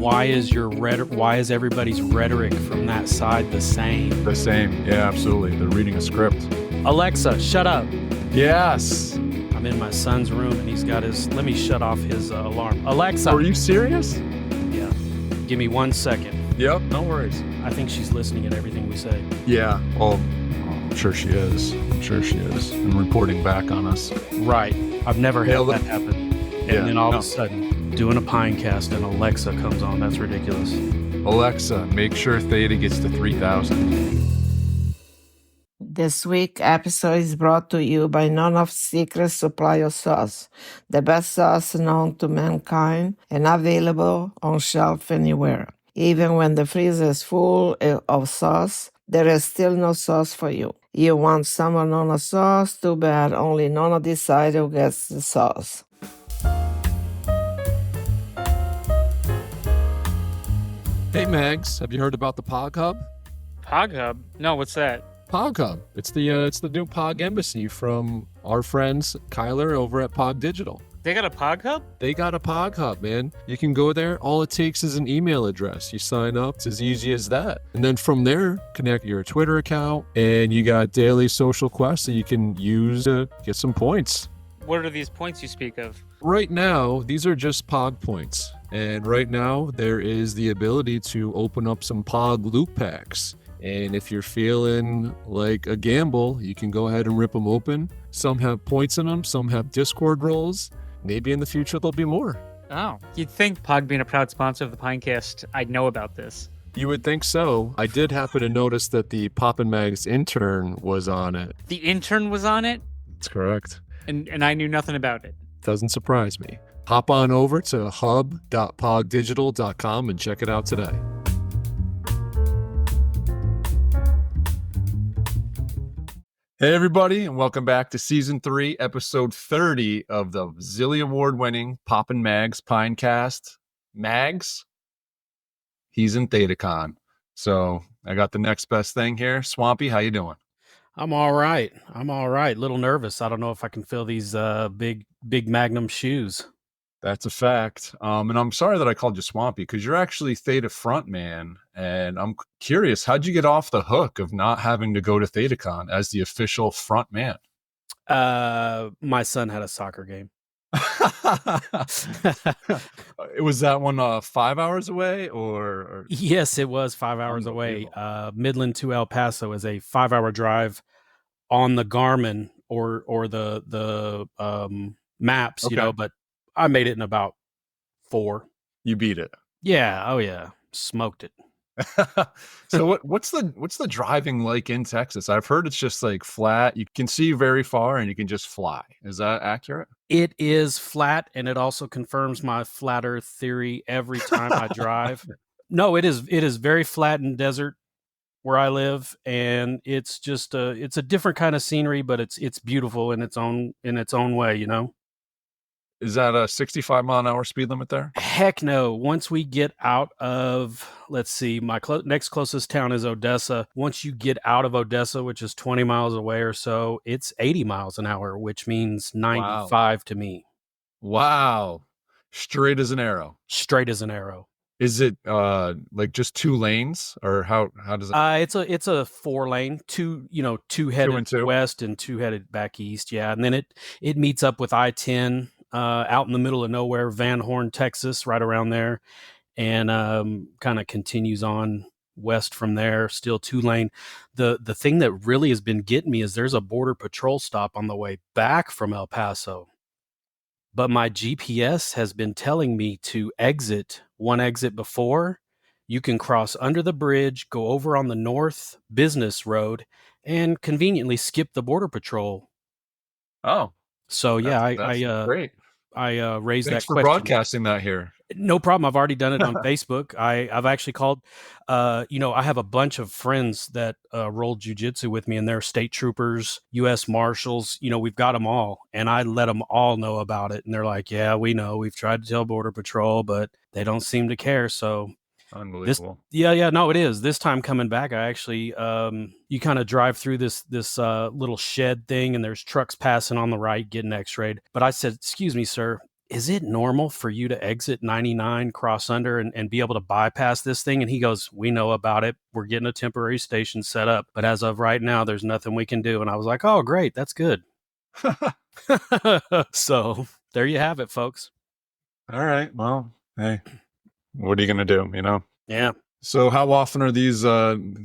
why is everybody's rhetoric from that side the same? The same. Yeah, absolutely. They're reading a script. Alexa, shut up. Yes. I'm in my son's room and he's got let me shut off his alarm. Alexa. Are you serious? Yeah. Give me 1 second. Yep, no worries. I think she's listening at everything we say. Yeah. Well, I'm sure she is. And reporting back on us. Right. I've never had that happen. And then all of a sudden, doing a Pinecast and Alexa comes on. That's ridiculous. Alexa, make sure Theta gets to 3,000. This week episode is brought to you by None of Secret Supply of Sauce, the best sauce known to mankind and available on shelf anywhere. Even when the freezer is full of sauce, there is still no sauce for you. You want some of Nona sauce? Too bad, only Nona decides who gets the sauce. Hey Mags, have you heard about the Pog Hub? Pog Hub? No, what's that? Pog Hub. It's the new Pog Embassy from our friends Kyler over at Pog Digital. They got a Pog Hub? They got a Pog Hub, man. You can go there. All it takes is an email address. You sign up. It's as easy as that. And then from there, connect your Twitter account, and you got daily social quests that you can use to get some points. What are these points you speak of? Right now, these are just Pog points. And right now, there is the ability to open up some Pog loot packs. And if you're feeling like a gamble, you can go ahead and rip them open. Some have points in them, some have Discord roles. Maybe in the future there'll be more. Oh, you'd think Pog being a proud sponsor of the Pinecast, I'd know about this. You would think so. I did happen to notice that the Poppin Mag's intern was on it. The intern was on it? That's correct. And I knew nothing about it. Doesn't surprise me. Hop on over to hub.pogdigital.com and check it out today. Hey everybody, and welcome back to Season 3, Episode 30 of the Zilly Award-winning Poppin Mags Pinecast. Mags, he's in ThetaCon. So I got the next best thing here. Swampy, how you doing? I'm all right. A little nervous. I don't know if I can fill these big Magnum shoes. That's a fact. And I'm sorry that I called you Swampy because you're actually Theta Frontman. And I'm curious, how'd you get off the hook of not having to go to ThetaCon as the official front man? My son had a soccer game. Was that one 5 hours away or? Yes, it was 5 hours away. Midland to El Paso is a 5-hour drive on the Garmin or the maps, Okay. you know, but I made it in about 4. You beat it. Yeah. Oh yeah. Smoked it. So what's the driving like in Texas? I've heard it's just like flat. You can see very far and you can just fly. Is that accurate? It is flat, and it also confirms my flat Earth theory every time I drive. No, it is very flat and desert where I live, and it's just it's a different kind of scenery, but it's beautiful in its own way, you know. Is that a 65-mile-an-hour speed limit there? Heck no. Once we get out of, let's see, my next closest town is Odessa. Once you get out of Odessa, which is 20 miles away or so, it's 80 miles an hour, which means 95 to me. Wow. Straight as an arrow. Straight as an arrow. Is it like just 2 lanes, or how does it? It's a 4-lane, two headed west and 2 headed back east. Yeah. And then it meets up with I-10 out in the middle of nowhere, Van Horn, Texas, right around there, and kind of continues on west from there, still 2-lane. The thing that really has been getting me is there's a border patrol stop on the way back from El Paso, but my GPS has been telling me to exit one exit before. You can cross under the bridge, go over on the north business road, and conveniently skip the border patrol. Oh, so yeah, that's great. I raised Thanks that for question. broadcasting that here. No problem. I've already done it on Facebook. I've actually called, I have a bunch of friends that roll jujitsu with me, and they're state troopers, U.S. Marshals. You know, we've got them all, and I let them all know about it. And they're like, yeah, we know. We've tried to tell Border Patrol, but they don't seem to care. So unbelievable. No, it is. This time coming back, I actually, you kind of drive through this little shed thing, and there's trucks passing on the right getting x-rayed. But I said, excuse me, sir, is it normal for you to exit 99 cross under and be able to bypass this thing? And he goes, we know about it. We're getting a temporary station set up. But as of right now, there's nothing we can do. And I was like, oh, great. That's good. So there you have it, folks. All right. Well, hey, what are you going to do? Yeah. So how often are these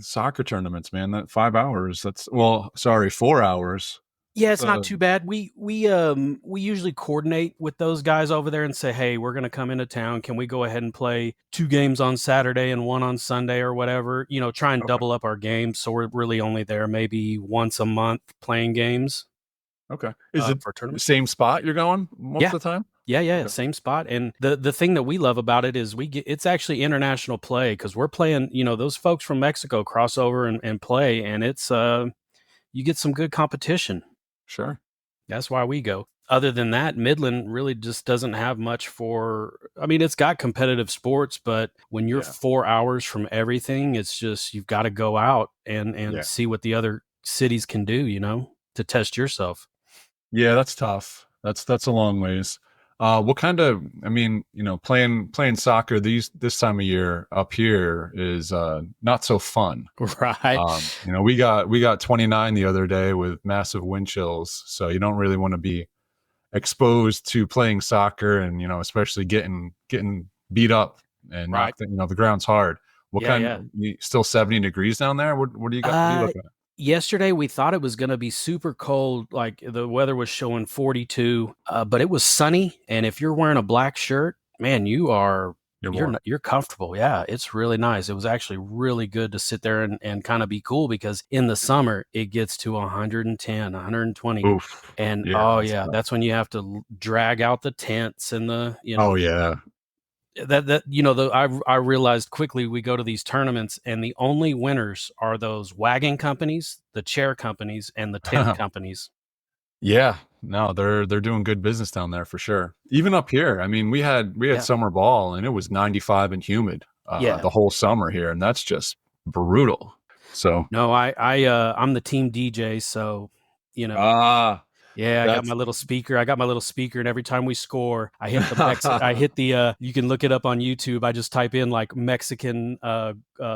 soccer tournaments, man? That 5 hours. 4 hours. Yeah, it's not too bad. We usually coordinate with those guys over there and say, hey, we're going to come into town. Can we go ahead and play 2 games on Saturday and 1 on Sunday or whatever? Try and double up our games. So we're really only there maybe once a month playing games. Okay. Is it for tournament? Same spot you're going most of the time? Yeah, okay. Same spot. And the thing that we love about it is it's actually international play because we're playing, those folks from Mexico cross over and play, and it's you get some good competition. Sure. That's why we go. Other than that, Midland really just doesn't have much it's got competitive sports, but when you're 4 hours from everything, it's just, you've got to go out and see what the other cities can do, to test yourself. Yeah, that's tough. That's a long ways. What kind of, playing soccer this time of year up here is not so fun. Right. We got 29 the other day with massive wind chills, so you don't really want to be exposed to playing soccer, and especially getting beat up and right. The ground's hard. Still 70 degrees down there? What do you got? What are you looking at? Yesterday, we thought it was going to be super cold. Like the weather was showing 42, but it was sunny. And if you're wearing a black shirt, man, you're comfortable. Yeah, it's really nice. It was actually really good to sit there and kind of be cool, because in the summer it gets to 110, 120. Oof. And that's when you have to drag out the tents and the, Oh yeah. I realized quickly, we go to these tournaments and the only winners are those wagon companies, the chair companies, and the tent companies. Yeah, no, they're doing good business down there for sure. Even up here, we had summer ball and it was 95 and humid the whole summer here, and that's just brutal. So no, I'm the team DJ, so I got my little speaker. And every time we score, I hit the you can look it up on YouTube. I just type in like Mexican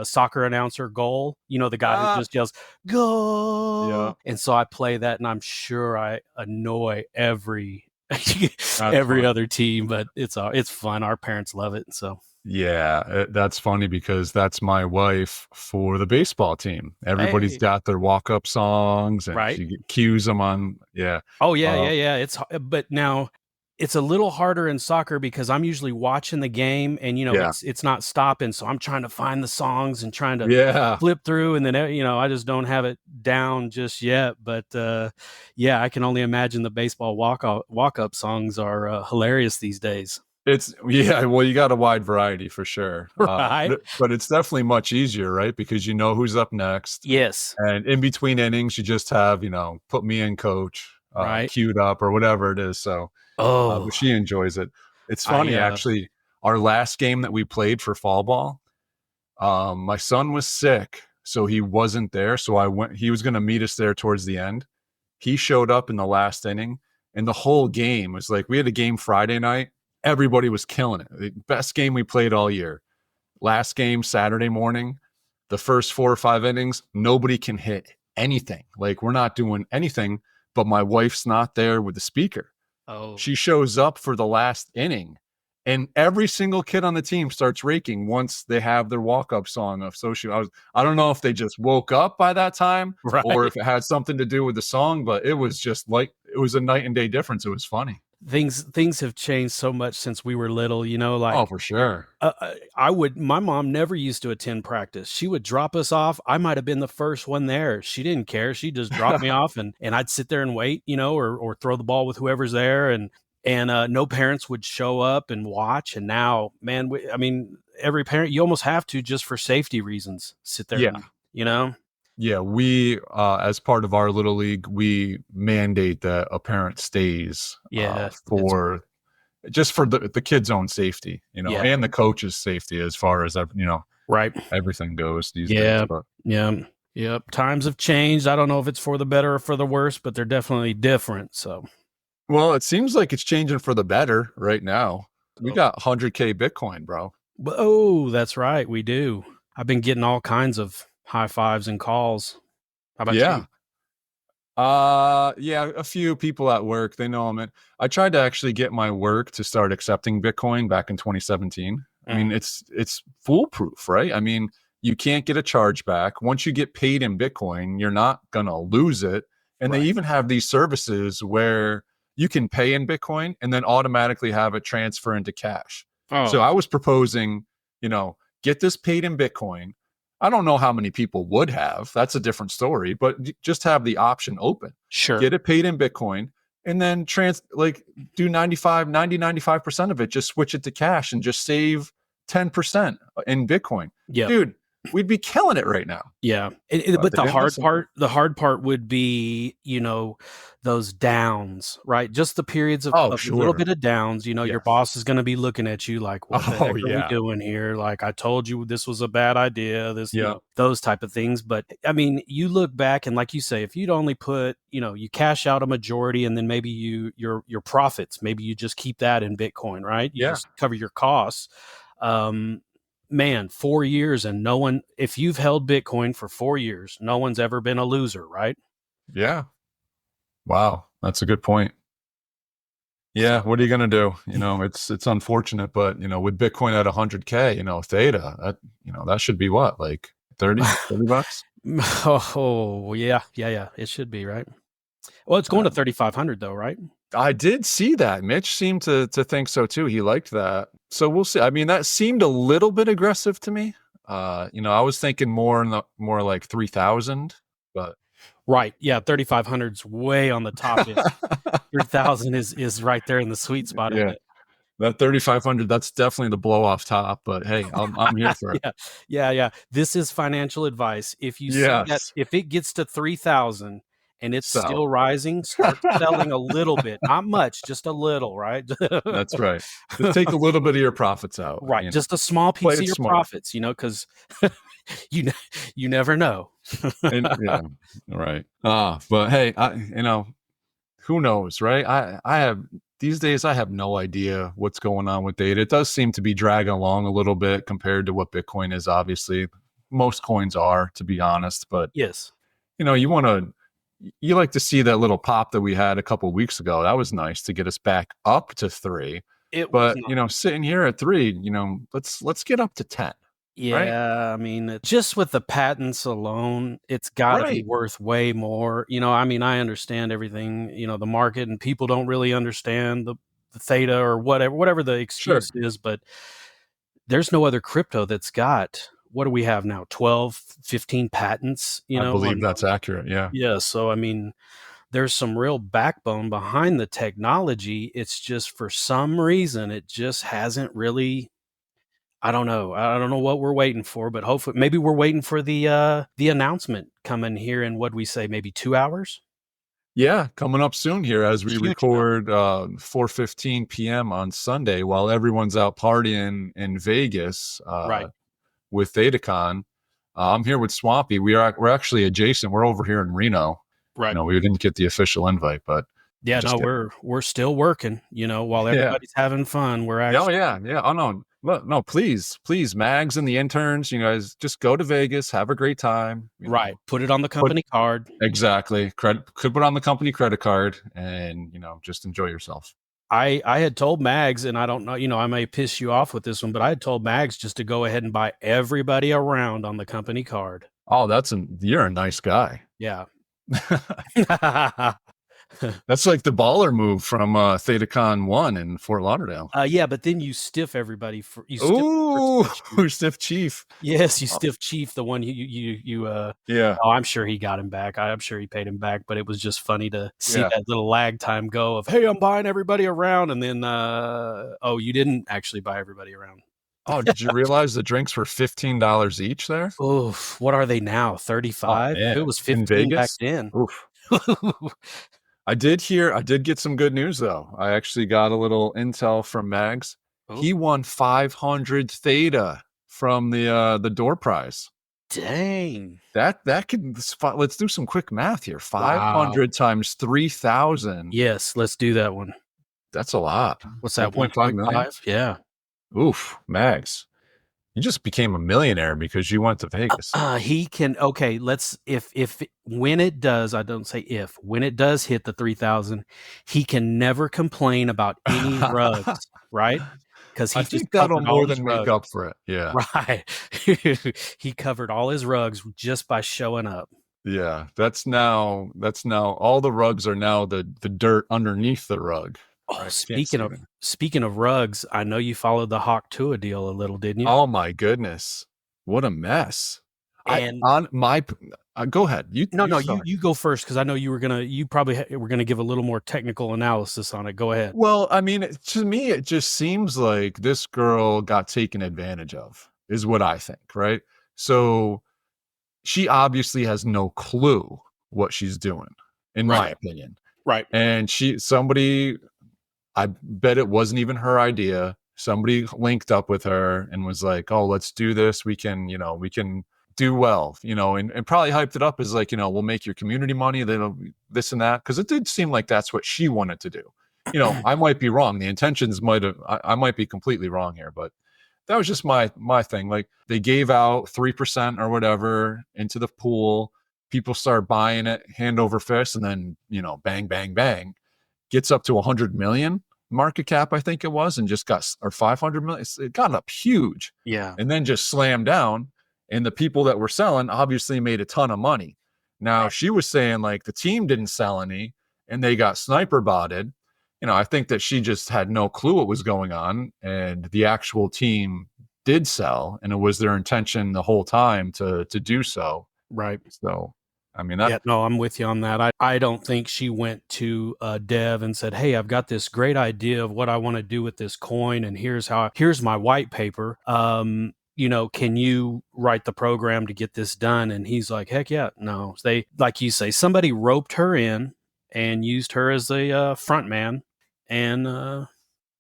soccer announcer goal. The guy who just yells goal. Yeah. And so I play that, and I'm sure I annoy every other team, but it's fun. Our parents love it, so. Yeah, that's funny because that's my wife for the baseball team. Everybody's got their walk-up songs, and she cues them on. Yeah. Oh yeah. But now it's a little harder in soccer because I'm usually watching the game, and it's not stopping, so I'm trying to find the songs and trying to flip through, and then I just don't have it down just yet. But I can only imagine the baseball walk-up songs are hilarious these days. Well, you got a wide variety for sure. Right. But it's definitely much easier, right? Because you know who's up next. Yes. And in between innings, you just have, put me in, coach, queued up or whatever it is. So but she enjoys it. It's funny, actually, our last game that we played for fall ball, my son was sick, so he wasn't there. So he was going to meet us there towards the end. He showed up in the last inning, and the whole game was like, we had a game Friday night. Everybody was killing it. The best game we played all year. Last game, Saturday morning, the first 4 or 5 innings, nobody can hit anything. Like, we're not doing anything, but my wife's not there with the speaker. Oh. She shows up for the last inning, and every single kid on the team starts raking once they have their walk-up song of Social. I don't know if they just woke up by that time or if it had something to do with the song, but it was just like, it was a night and day difference. It was funny. Things have changed so much since we were little, like, oh, for sure. My mom never used to attend practice. She would drop us off. I might have been the first one there. She didn't care. She just dropped me off, and I'd sit there and wait, or throw the ball with whoever's there. And no parents would show up and watch. And now, man, every parent, you almost have to, just for safety reasons, sit there. Yeah. Yeah, we, as part of our little league, we mandate that a parent stays for the kid's own safety, and the coach's safety as far as, everything goes these days. But. Yep. Times have changed. I don't know if it's for the better or for the worse, but they're definitely different. So. Well, it seems like it's changing for the better right now. We got 100K Bitcoin, bro. Oh, that's right. We do. I've been getting all kinds of high fives and calls. How about you? Yeah, a few people at work, they know I tried to actually get my work to start accepting Bitcoin back in 2017. I mean, it's foolproof, right? I mean, you can't get a chargeback. Once you get paid in Bitcoin, you're not gonna lose it. And they Right. even have these services where you can pay in Bitcoin and then automatically have it transfer into cash. So Oh, I was proposing, get this paid in Bitcoin. I don't know how many people would have. That's a different story, but just have the option open. sure. Get it paid in Bitcoin and then do 95% of it. Just switch it to cash and just save 10% in Bitcoin. Yep. Dude, we'd be killing it right now. Yeah. But But they didn't listen. the hard part would be, those downs, right? Just the periods of Oh, a little sure. bit of downs, your Yes. boss is going to be looking at you like, what the Oh, heck are we yeah. doing here? Like, I told you this was a bad idea, Yeah. those type of things. But I mean, you look back and like you say, if you'd only put, you cash out a majority and then maybe your profits, maybe you just keep that in Bitcoin, right? You Yeah. just cover your costs. Man, 4 years and if you've held Bitcoin for 4 years, no one's ever been a loser, right? Yeah. Wow. That's a good point. Yeah, what are you gonna do? It's unfortunate, but with Bitcoin at 100K, Theta, that should be what, like 30 bucks? Oh, yeah. It should be, right? Well, it's going to 3,500 though, right? I did see that. Mitch seemed to think so too. He liked that. So we'll see. I mean, that seemed a little bit aggressive to me. I was thinking more like 3,000, but Right. Yeah, 3,500's way on the top end. 3,000 is right there in the sweet spot, isn't yeah, it? that 3,500, that's definitely the blow off top, but hey, I'm here for it. Yeah. This is financial advice. If you see that, Yes. if it gets to 3,000 and it's So still rising, start selling a little bit, not much, just a little, right? that's right. Just take a little bit of your profits out. Right, just a small Play piece of it your smart. profits, because you never know. And yeah, right. But hey, who knows, right? I have these days I have no idea what's going on with data. It does seem to be dragging along a little bit compared to what Bitcoin is, obviously. Most coins are, to be honest, but Yes. you like to see that little pop that we had a couple weeks ago. That was nice to get us back up to 3. It was But, not. sitting here at 3, let's get up to 10. Right? Yeah, I mean, just with the patents alone, it's gotta be Right. worth way more. I mean, I understand everything, the market, and people don't really understand the theta or whatever the Sure. excuse is, but there's no other crypto that's got, what do we have now? 12, 15 patents, I believe on. that's accurate. Yeah. Yeah, so I mean, there's some real backbone behind the technology. It's just for some reason it just hasn't really. I don't know. I don't know what we're waiting for, but hopefully maybe we're waiting for the announcement coming here in, what we say, maybe 2 hours? Yeah, coming up soon here as we Huge record 4:15 p.m. on Sunday while everyone's out partying in Vegas Right. with ThetaCon. I'm here with Swampy. We're actually adjacent. We're over here in Reno. Right. We didn't get the official invite, but Yeah, just no, kidding. we're still working, while Yeah. everybody's having fun. We're Oh actually yeah. Oh no. Look, no, please, Mags and the interns, you guys just go to Vegas, have a great time. right. Put it on the Put company card. exactly. Could put on the company credit card and just enjoy yourself. I had told Mags, and I don't know, I may piss you off with this one, but I had told Mags just to go ahead and buy everybody around on the company card. Oh, you're a nice guy. Yeah. That's like the baller move from ThetaCon 1 in Fort Lauderdale. Yeah, but then you stiff everybody Ooh, stiff chief. Yes, you stiff chief, the one you Yeah. oh, I'm sure he got him back. I'm sure he paid him back, but it was just funny to see Yeah. that little lag time go of, "Hey, I'm buying everybody around," and then, oh, you didn't actually buy everybody around. Oh, did you realize the drinks were $15 each there? Oof, what are they now? Oh, 35? man. It was In 15 back Vegas? then. Oof. I did get some good news though. I actually got a little intel from Mags. Oh. He won 500 Theta from the door prize. Dang. That could, let's do some quick math here. 500 Wow. times 3,000. Yes, let's do that one. That's a lot. What's that? 1.5 million. 1.5? Yeah. Oof, Mags. You just became a millionaire because you went to Vegas. He can. Okay, let's. If when it does, I don't say if. When it does hit the 3,000, he can never complain about any rugs, right? Because I he just think that'll covered all more his than make rugs. up for it. Yeah. Right. He covered all his rugs just by showing up. Yeah. That's now all the rugs are now the dirt underneath the rug. Oh, Right? speaking of rugs, I know you followed the Hawk Tua deal a little, didn't you? Oh my goodness. What a mess. And Go ahead. You go first, because I know you probably were gonna give a little more technical analysis on it. Go ahead. Well, I mean, to me, it just seems like this girl got taken advantage of, is what I think, right? So she obviously has no clue what she's doing, in my opinion. Right. And I bet it wasn't even her idea. Somebody linked up with her and was like, oh, let's do this. We can do well, and probably hyped it up as like, we'll make your community money, then this and that. Cause it did seem like that's what she wanted to do. I might be wrong. The intentions I might be completely wrong here, but that was just my thing. Like, they gave out 3% or whatever into the pool. People start buying it hand over fist, and then, bang, bang, bang, gets up to 100 million market cap, I think it was, and just got, or 500 million. It got up huge. Yeah. And then just slammed down. And the people that were selling obviously made a ton of money. Now, she was saying like the team didn't sell any and they got sniper botted. I think that she just had no clue what was going on, and the actual team did sell, and it was their intention the whole time to do so. Right. So, I mean, I'm with you on that. I don't think she went to Dev and said, hey, I've got this great idea of what I want to do with this coin, and here's my white paper. Can you write the program to get this done? And he's like, heck yeah. No, they, like you say, somebody roped her in and used her as a front man. And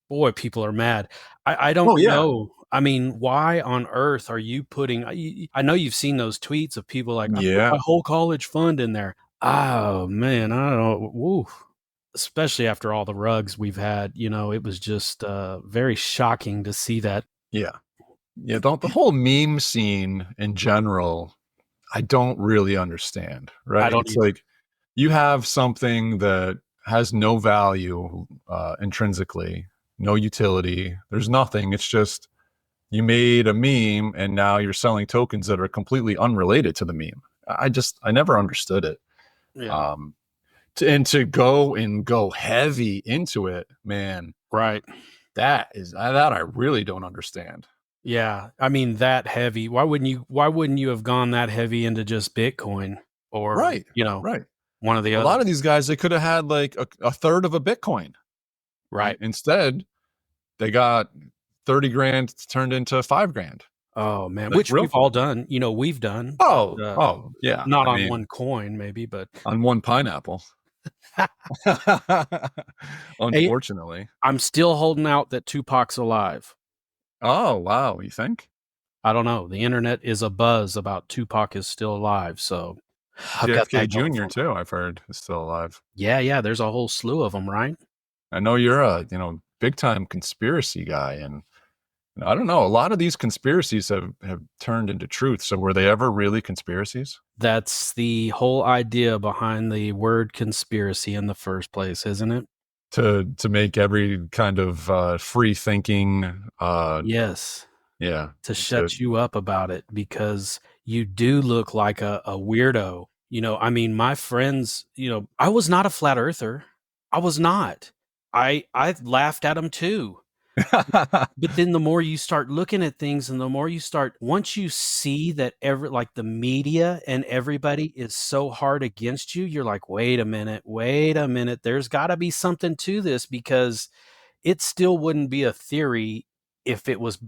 boy, people are mad. I don't know. I mean, why on earth are you putting? I know you've seen those tweets of people like, I put my whole college fund in there. Oh man, I don't know. Woo. Especially after all the rugs we've had, it was just very shocking to see that. Yeah. The whole meme scene in general, I don't really understand. Right? It's like you have something that has no value intrinsically, no utility. There's nothing. It's just you made a meme and now you're selling tokens that are completely unrelated to the meme. I never understood it. Yeah. To go heavy into it, man. Right. That I really don't understand. Yeah. I mean, that heavy. Why wouldn't you have gone that heavy into just Bitcoin or, right. One of the other. A lot of these guys, they could have had like a third of a Bitcoin. Right. Instead, they got 30 grand turned into 5 grand. Oh man, which we've all done. We've done. Yeah. Not on one coin, maybe, but on one pineapple. Unfortunately. Hey, I'm still holding out that Tupac's alive. Oh wow, you think? I don't know. The internet is abuzz about Tupac is still alive. So JFK Jr. too, I've heard, is still alive. Yeah. There's a whole slew of them, right? I know you're a big time conspiracy guy, and I don't know. A lot of these conspiracies have turned into truth. So were they ever really conspiracies? That's the whole idea behind the word conspiracy in the first place, isn't it? To make every kind of free thinking. Yes. Yeah. To shut you up about it, because you do look like a weirdo. I mean, my friends, I was not a flat earther. I was not. I laughed at them too. But then the more you start looking at things, and the more you start, once you see that the media and everybody is so hard against you, you're like, wait a minute, there's got to be something to this, because it still wouldn't be a theory if it was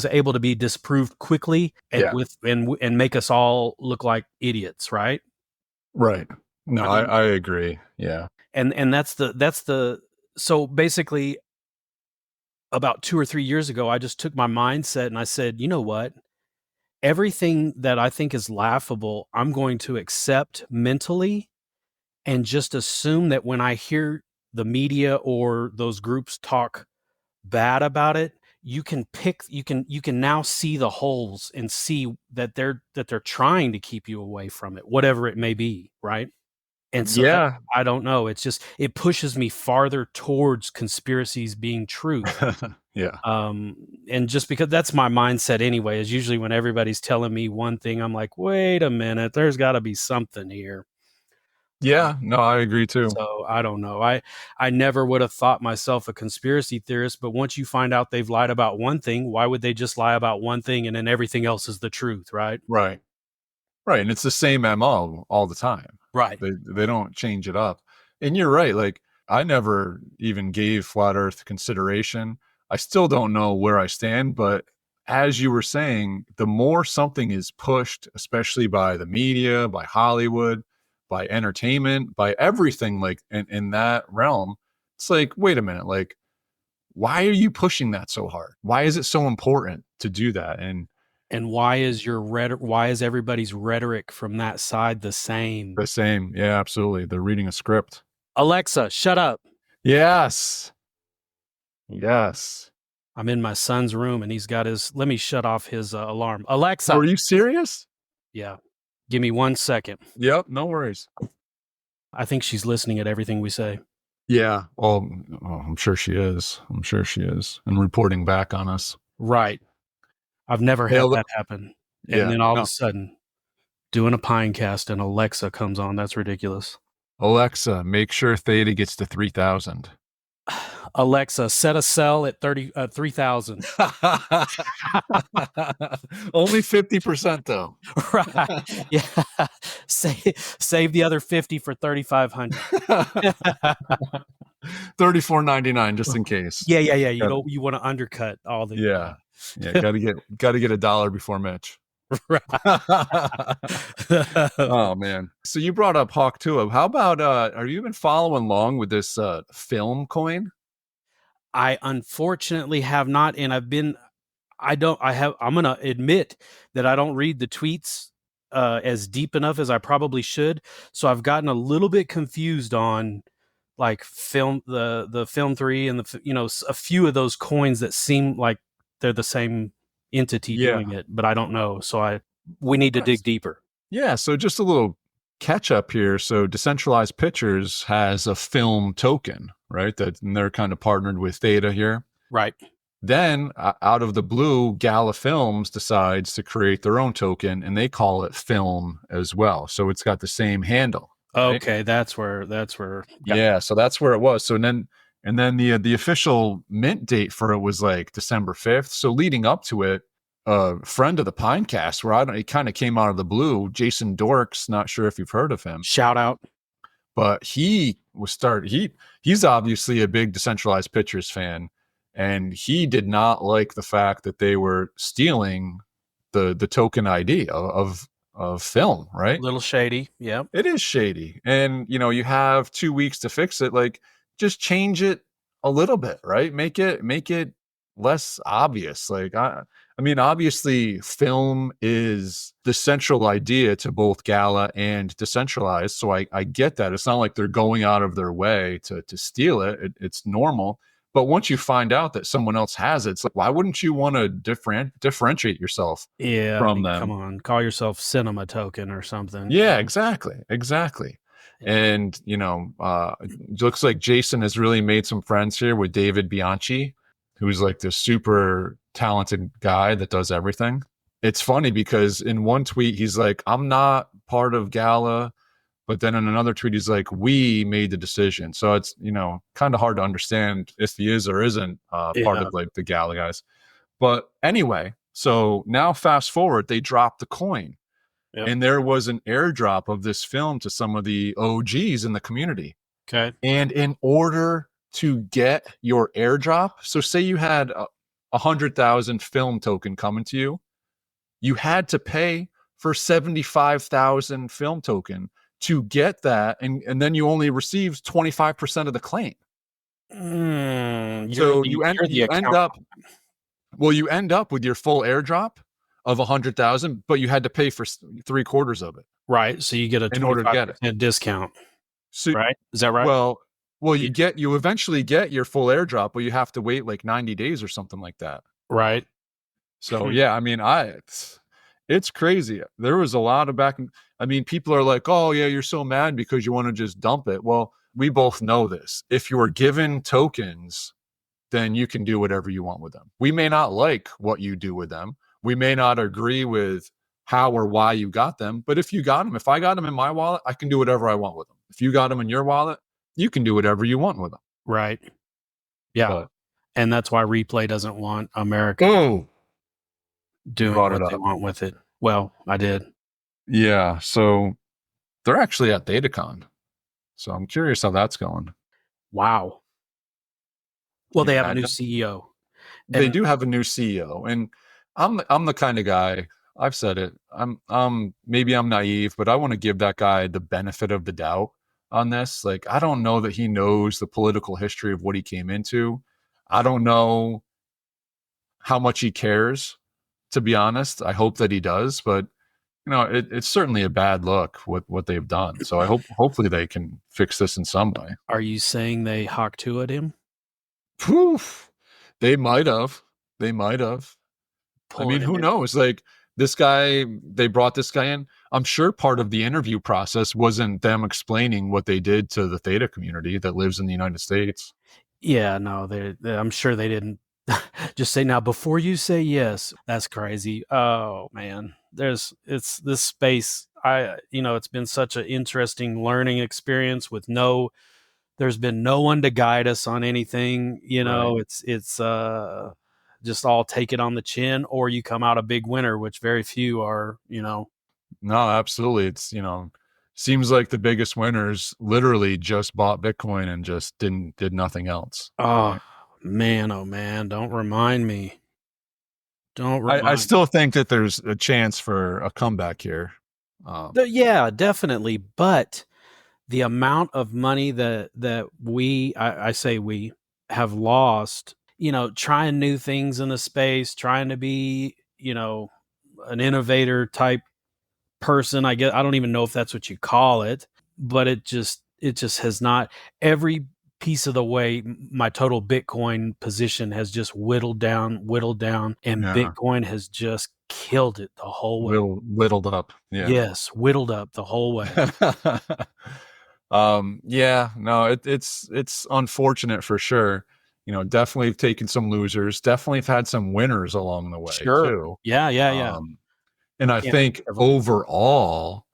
able to be disproved quickly and make us all look like idiots, right? Right. No, I agree. Yeah. And that's the so basically, about 2 or 3 years ago, I just took my mindset and I said, you know what? everything that I think is laughable, I'm going to accept mentally and just assume that when I hear the media or those groups talk bad about it, you can now see the holes and see that they're trying to keep you away from it, whatever it may be, right? And so Yeah. I don't know. It's just, it pushes me farther towards conspiracies being truth. Yeah. And just because that's my mindset anyway, is usually when everybody's telling me one thing, I'm like, wait a minute, there's got to be something here. Yeah, no, I agree too. So I don't know. I never would have thought myself a conspiracy theorist, but once you find out they've lied about one thing, why would they just lie about one thing and then everything else is the truth, right? Right. Right. And it's the same MO all the time. Right. They don't change it up. And you're right. Like, I never even gave flat earth consideration. I still don't know where I stand, but as you were saying, the more something is pushed, especially by the media, by Hollywood, by entertainment, by everything like in that realm, it's like, wait a minute, like, why are you pushing that so hard? Why is it so important to do that? And why is why is everybody's rhetoric from that side the same? the same. Yeah, absolutely. They're reading a script. Alexa, shut up. Yes. Yes. I'm in my son's room and he's got let me shut off his alarm. Alexa. Are you serious? Yeah. Give me 1 second. Yep. No worries. I think she's listening at everything we say. Yeah. Well, I'm sure she is. I'm sure she is. And reporting back on us. Right. I've never had that happen. And then all of a sudden, doing a Pinecast and Alexa comes on. That's ridiculous. Alexa, make sure Theta gets to 3,000. Alexa, set a cell at 3,000. Only 50% though. Right. Yeah. Save the other 50 for 3,500. $34.99 just in case. Yeah. You want to undercut all the Yeah. Gotta get $1 before Mitch. Oh man. So you brought up Hawk Tuah. How about are you been following along with this film coin? I unfortunately have not, and I'm gonna admit that I don't read the tweets as deep enough as I probably should. So I've gotten a little bit confused on like the film 3 and a few of those coins that seem like they're the same entity doing it, but I don't know. So we need to dig deeper. Yeah. So just a little catch up here. So Decentralized Pictures has a film token, right? And they're kind of partnered with Theta here. Right. Then out of the blue, Gala Films decides to create their own token and they call it Film as well. So it's got the same handle. Right? Okay. That's where. Yeah. So that's where it was. So then the official mint date for it was like December 5th. So leading up to it, a friend of the Pinecast, he kind of came out of the blue. Jason Dorks, not sure if you've heard of him. Shout out. But he's obviously a big Decentralized Pictures fan, and he did not like the fact that they were stealing the token ID of film, right? A little shady. Yeah. It is shady. And you have 2 weeks to fix it. Like, just change it a little bit, right? Make it less obvious. Like, I mean, obviously, film is the central idea to both Gala and Decentralized. So I get that. It's not like they're going out of their way to steal it. It's normal. But once you find out that someone else has it, it's like, why wouldn't you want to differentiate yourself from them? Come on, call yourself Cinema Token or something. Yeah, exactly. And it looks like Jason has really made some friends here with David Bianchi, who's like this super talented guy that does everything. It's funny because in one tweet he's like, I'm not part of Gala, but then in another tweet he's like, we made the decision. So it's kind of hard to understand if he is or isn't part of like the Gala guys. But anyway, so now fast forward, they dropped the coin. Yep. And there was an airdrop of this film to some of the OGs in the community. Okay. And in order to get your airdrop, so say you had 100,000 film token coming to you, you had to pay for 75,000 film token to get that, and then you only received 25% of the claim. So you end up with your full airdrop, of 100,000, but you had to pay for 3/4 of it. Right. So you get a in order to get it. 25% discount. So, right? Is that right? Well, you eventually get your full airdrop, but you have to wait like 90 days or something like that. Right. So yeah, I mean, it's crazy. There was a lot of people are like, oh yeah, you're so mad because you want to just dump it. Well, we both know this. If you are given tokens, then you can do whatever you want with them. We may not like what you do with them. We may not agree with how or why you got them, but if I got them in my wallet, I can do whatever I want with them. If you got them in your wallet, you can do whatever you want with them. Right. Yeah. But, and that's why Replay doesn't want America doing what they want with it. Well, I did. Yeah. So they're actually at DataCon. So I'm curious how that's going. Wow. Well, they have a new CEO. They do have a new CEO, and I'm the kind of guy. I've said it. Maybe I'm naive, but I want to give that guy the benefit of the doubt on this. Like, I don't know that he knows the political history of what he came into. I don't know how much he cares, to be honest. I hope that he does, but it's certainly a bad look what they've done. So hopefully they can fix this in some way. Are you saying they hawk to at him? Poof. They might have. I mean, who knows? Like, this guy, they brought this guy in. I'm sure part of the interview process wasn't them explaining what they did to the Theta community that lives in the United States. Yeah, no, I'm sure they didn't just say, now, before you say yes. That's crazy. Oh man, it's this space. It's been such an interesting learning experience with there's been no one to guide us on anything. Right. It's just all take it on the chin, or you come out a big winner, which very few are. No, absolutely. It's seems like the biggest winners literally just bought Bitcoin and just did nothing else. Oh man, don't remind me. I still think that there's a chance for a comeback here. Yeah, definitely, but the amount of money that I say we have lost, trying new things in the space, trying to be, an innovator type person. I guess I don't even know if that's what you call it, but it just has not. Every piece of the way, my total Bitcoin position has just whittled down, and Bitcoin has just killed it the whole way. Whittled up. Yeah. Yes, whittled up the whole way. Yeah, no, it's unfortunate for sure. Definitely taken some losers, definitely have had some winners along the way too. Yeah. And I think overall,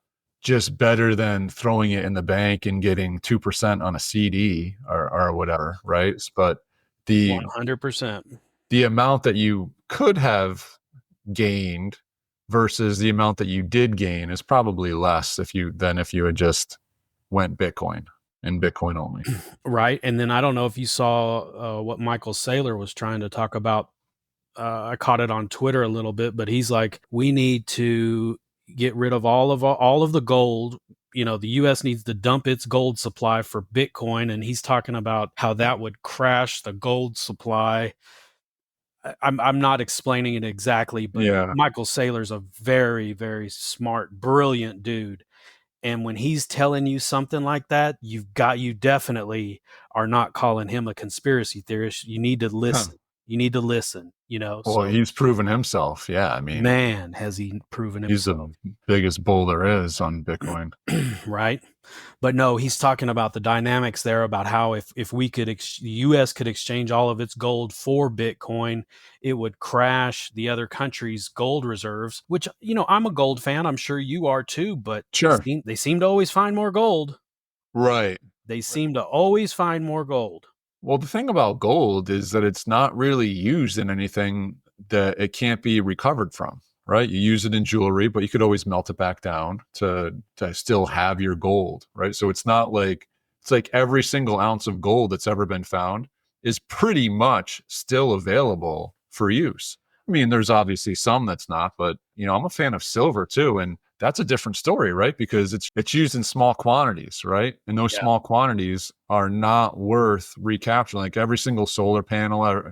just better than throwing it in the bank and getting 2% on a CD or whatever, right? But 100%, the amount that you could have gained versus the amount that you did gain is probably less than if you had just went Bitcoin and Bitcoin only. Right. And then I don't know if you saw what Michael Saylor was trying to talk about. I caught it on Twitter a little bit, but he's like, we need to get rid of all of the gold. The US needs to dump its gold supply for Bitcoin. And he's talking about how that would crash the gold supply. I'm not explaining it exactly, but Michael Saylor's a very, very smart, brilliant dude. And when he's telling you something like that, you definitely are not calling him a conspiracy theorist. You need to listen. You need to listen, Well, so, he's proven himself. Yeah. I mean, man, has he proven himself. He's the biggest bull there is on Bitcoin. Right. But no, he's talking about the dynamics there, about how if we could, the US could exchange all of its gold for Bitcoin, it would crash the other countries' gold reserves, which, I'm a gold fan. I'm sure you are too, but sure, they seem to always find more gold. Right. They seem to always find more gold. Well, the thing about gold is that it's not really used in anything that it can't be recovered from, right? You use it in jewelry, but you could always melt it back down to still have your gold, right? So it's like every single ounce of gold that's ever been found is pretty much still available for use. I mean, there's obviously some that's not, but I'm a fan of silver too, and that's a different story, right? Because it's used in small quantities, right? And those small quantities are not worth recapturing. Like every single solar panel,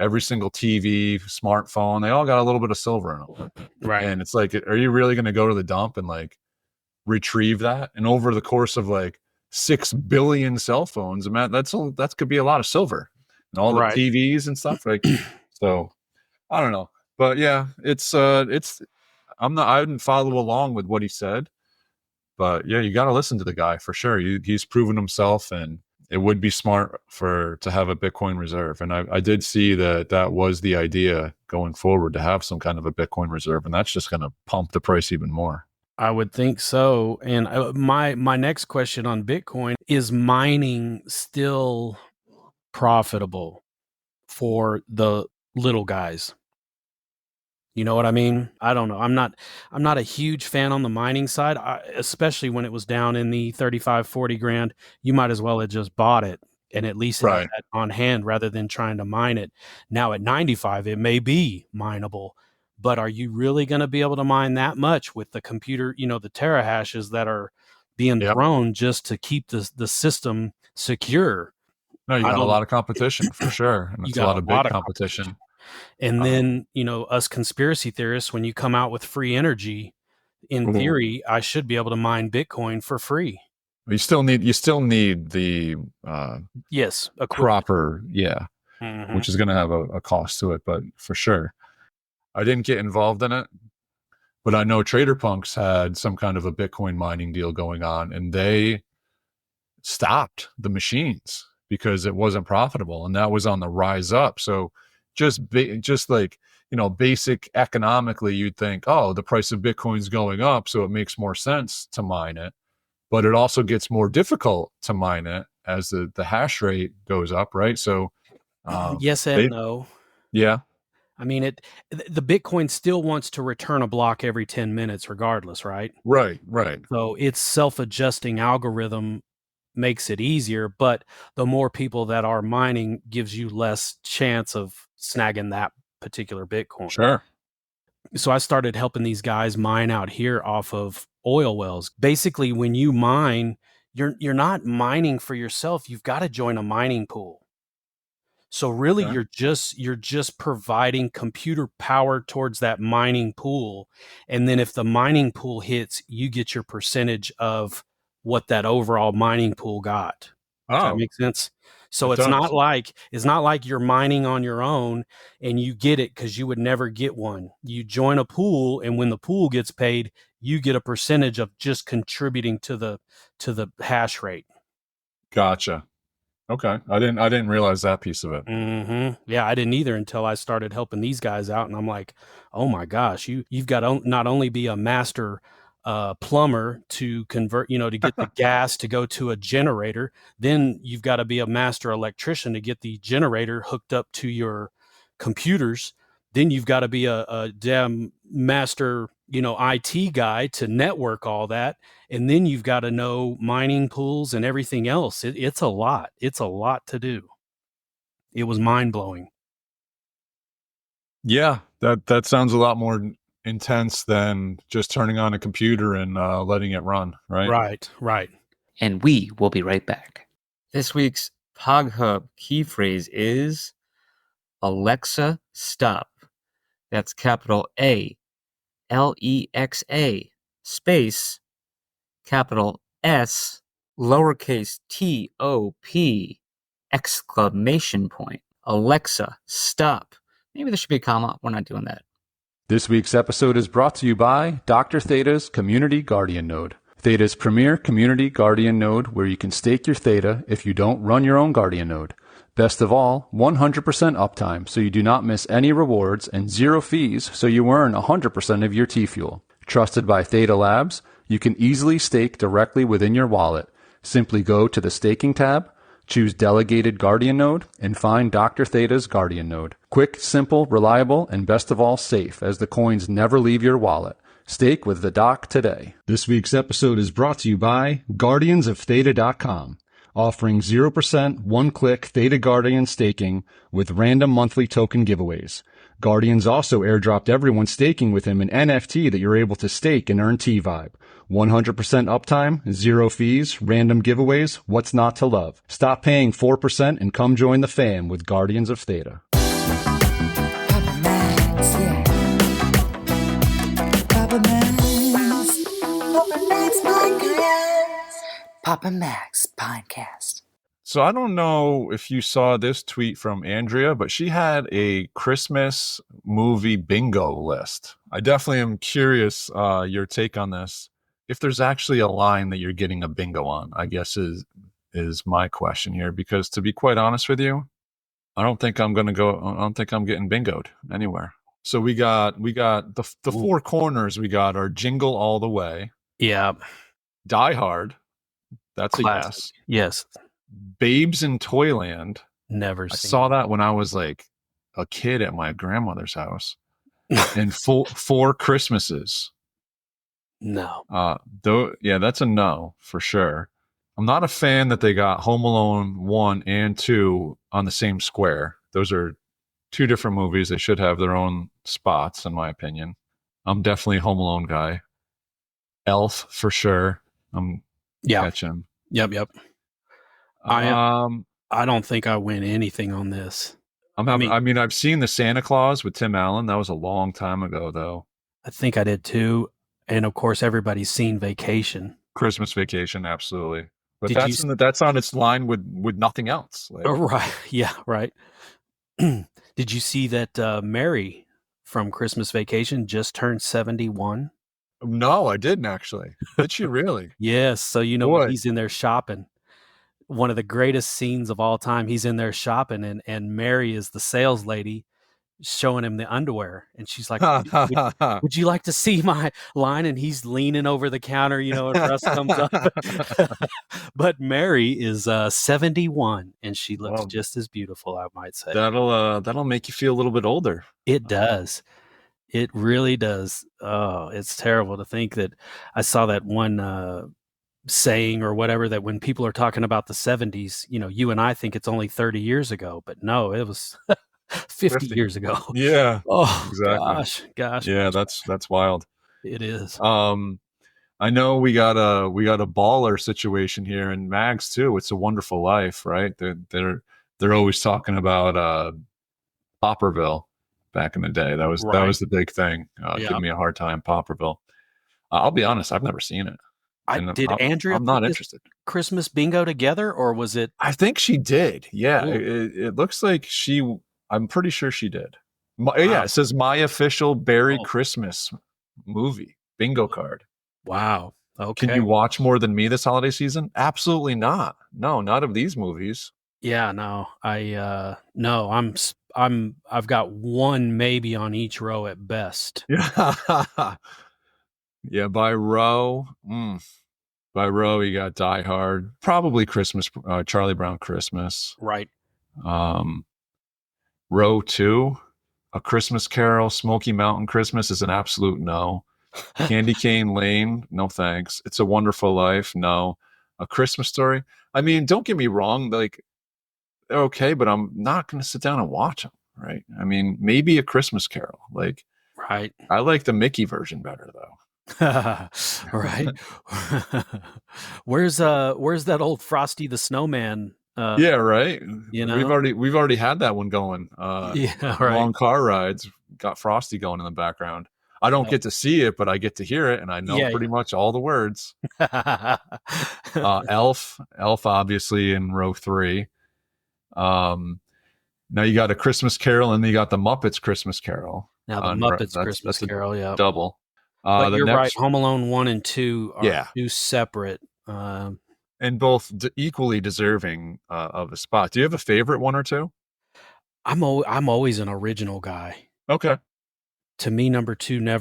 every single TV, smartphone, they all got a little bit of silver in them. Right. And it's like, are you really going to go to the dump and like retrieve that? And over the course of like 6 billion cell phones, man, that could be a lot of silver, and all the TVs and stuff. Like, so I don't know, but yeah, I didn't follow along with what he said, but yeah, you got to listen to the guy for sure. He's proven himself, and it would be smart to have a Bitcoin reserve. And I did see that was the idea going forward, to have some kind of a Bitcoin reserve, and that's just going to pump the price even more. I would think so. And my next question on Bitcoin is: mining still profitable for the little guys? You know what I mean? I don't know. I'm not a huge fan on the mining side, especially when it was down in the 35, 40 grand. You might as well have just bought it and at least have that on hand rather than trying to mine it. Now at 95, it may be mineable, but are you really going to be able to mine that much with the computer, the terahashes that are being thrown just to keep the system secure? No, you got a lot of competition for sure. And it's a lot of big competition. And then, us conspiracy theorists, when you come out with free energy, in theory, I should be able to mine Bitcoin for free. You still need the proper, which is going to have a cost to it, but for sure. I didn't get involved in it, but I know Trader Punks had some kind of a Bitcoin mining deal going on, and they stopped the machines because it wasn't profitable, and that was on the rise up. So just like, basic economically, you'd think, oh, the price of Bitcoin's going up, so it makes more sense to mine it. But it also gets more difficult to mine it as the hash rate goes up, right? So yes and no. Yeah. I mean, the Bitcoin still wants to return a block every 10 minutes regardless, right? Right. So its self-adjusting algorithm makes it easier, but the more people that are mining gives you less chance of snagging that particular Bitcoin. Sure. So I started helping these guys mine out here off of oil wells. Basically, when you mine, you're not mining for yourself. You've got to join a mining pool. So really, you're just providing computer power towards that mining pool. And then if the mining pool hits, you get your percentage of what that overall mining pool got. Does that make sense? So it's not like you're mining on your own and you get it because you would never get one. You join a pool, and when the pool gets paid, you get a percentage of just contributing to the hash rate. Gotcha. Okay. I didn't realize that piece of it. Mm-hmm. Yeah, I didn't either until I started helping these guys out, and I'm like, oh my gosh, you've got to not only be a master plumber to convert, to get the gas to go to a generator, then you've got to be a master electrician to get the generator hooked up to your computers. Then you've got to be a damn master, IT guy to network all that. And then you've got to know mining pools and everything else. It's a lot. It's a lot to do. It was mind blowing. Yeah, that sounds a lot more intense than just turning on a computer and letting it run, right? Right. And we will be right back. This week's PogHub key phrase is Alexa stop. That's capital A, Alexa, space, capital S, lowercase top, exclamation point. Alexa stop. Maybe there should be a comma. We're not doing that. This week's episode is brought to you by Dr. Theta's Community Guardian Node. Theta's premier community guardian node where you can stake your Theta if you don't run your own guardian node. Best of all, 100% uptime so you do not miss any rewards, and 0 fees so you earn 100% of your T-Fuel. Trusted by Theta Labs, you can easily stake directly within your wallet. Simply go to the staking tab, choose Delegated Guardian Node, and find Dr. Theta's Guardian Node. Quick, simple, reliable, and best of all, safe, as the coins never leave your wallet. Stake with the Doc today. This week's episode is brought to you by GuardiansOfTheta.com, offering 0% one-click Theta Guardian staking with random monthly token giveaways. Guardians also airdropped everyone staking with him an NFT that you're able to stake and earn T-Vibe. 100% uptime, 0 fees, random giveaways, what's not to love? Stop paying 4% and come join the fam with Guardians of Theta. Yeah. Poppin' Max Podcast. Poppin' Max Podcast. So I don't know if you saw this tweet from Andrea, but she had a Christmas movie bingo list. I definitely am curious your take on this. If there's actually a line that you're getting a bingo on, I guess is my question here. Because to be quite honest with you, I don't think I'm getting bingoed anywhere. So we got the four corners we got are Jingle All the Way. Yeah. Die Hard. That's Classic. a yes. Yes. Babes in Toyland. Never I seen saw it. that when I was like a kid at my grandmother's house. And Four Christmases. No. Yeah, that's a no for sure. I'm not a fan that they got Home Alone 1 and 2 on the same square. Those are two different movies. They should have their own spots, in my opinion. I'm definitely a Home Alone guy. Elf for sure. Catch him. Yep. I don't think I win anything on this. I've seen the Santa Claus with Tim Allen. That was a long time ago, though. I think I did too. And of course, everybody's seen Vacation. Christmas Vacation, absolutely. But Did that's on its line with nothing else. Like, right. Yeah, right. Did you see that Mary from Christmas Vacation just turned 71? No, I didn't actually. Did she really? Yes. So when he's in there shopping, one of the greatest scenes of all time, he's in there shopping and Mary is the sales lady showing him the underwear. And she's like, would you like to see my line? And he's leaning over the counter, and Russ comes up. But Mary is 71 and she looks just as beautiful, I might say. That'll make you feel a little bit older. It does. It really does. Oh, it's terrible to think that I saw that one saying or whatever, that when people are talking about the 70s, you and I think it's only 30 years ago, but no, it was 50 years ago. Yeah. Oh, exactly. Gosh. Yeah, that's wild. It is. I know we got a baller situation here in Mags too. It's a Wonderful Life, right? They're always talking about Popperville back in the day. That was the big thing. Giving me a hard time, Popperville. I'll be honest, I've never seen it. Andrea I'm not interested. Christmas bingo together, or was it? I think she did. Yeah, it looks like she. I'm pretty sure she did. Yeah, it says my official Barry Christmas movie bingo card. Wow. Okay. Can you watch more than me this holiday season? Absolutely not. No, not of these movies. Yeah, no. I've got one maybe on each row at best. Yeah. Yeah, by row. By row, you got Die Hard, probably Christmas, Charlie Brown Christmas. Right. Row 2, A Christmas Carol, Smoky Mountain Christmas is an absolute no. Candy Cane Lane, no thanks. It's a Wonderful Life, no. A Christmas Story. I mean, don't get me wrong, like, they're okay, but I'm not going to sit down and watch them, right? I mean, maybe A Christmas Carol. Like, right. I like the Mickey version better, though. Right. Where's that old Frosty the Snowman? Yeah, right. We've already had that one going. Yeah, right. Long car rides got Frosty going in the background. I don't get to see it, but I get to hear it, and I know pretty much all the words. Elf, obviously in row 3. Now you got A Christmas Carol, and then you got the Muppets Christmas Carol. Now the Muppets Christmas Carol, yeah, double. But you're right. Home Alone 1 and 2 are two separate, and both equally deserving of a spot. Do you have a favorite one or two? I'm always an original guy. Okay. To me, nothing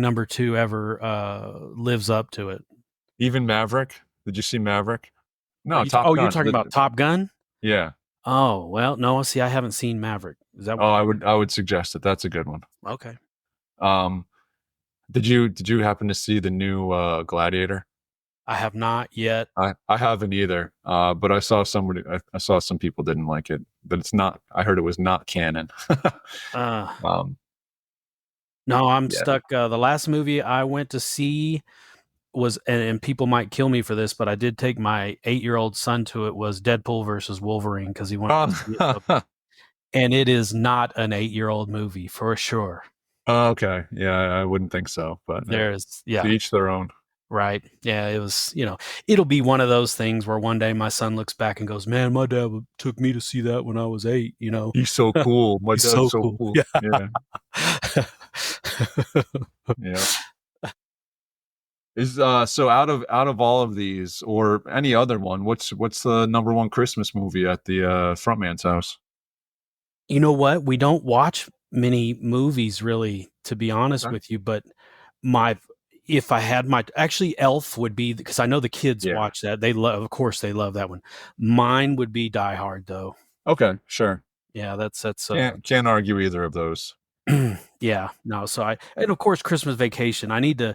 number 2 ever lives up to it. Even Maverick? Did you see Maverick? No, Top Gun. You're talking about Top Gun? Yeah. Oh, well, no, see, I haven't seen Maverick. Is that what I would suggest it. That's a good one. Okay. Did you happen to see the new Gladiator? I have not yet. I haven't either. But I saw some people didn't like it, but it's not. I heard it was not canon. No, I'm stuck. The last movie I went to see was, and people might kill me for this, but I did take my 8-year-old son to it, was Deadpool versus Wolverine, because he wanted to see it and it is not an 8-year-old movie for sure. Okay. Yeah, I wouldn't think so, but There's to each their own. Right. Yeah, it was, it'll be one of those things where one day my son looks back and goes, "Man, my dad took me to see that when I was 8, He's so cool. My He's dad's so so cool." cool. Yeah. Yeah. Is so out of all of these or any other one, what's the number one Christmas movie at the Frontman's house? You know what? We don't watch many movies really, to be honest Okay. with you, but if I had actually Elf would be, because I know the kids watch that. Of course they love that one. Mine would be Die Hard though. Okay, sure. Yeah, that's Can't argue either of those. yeah, no. So and of course Christmas Vacation. I need to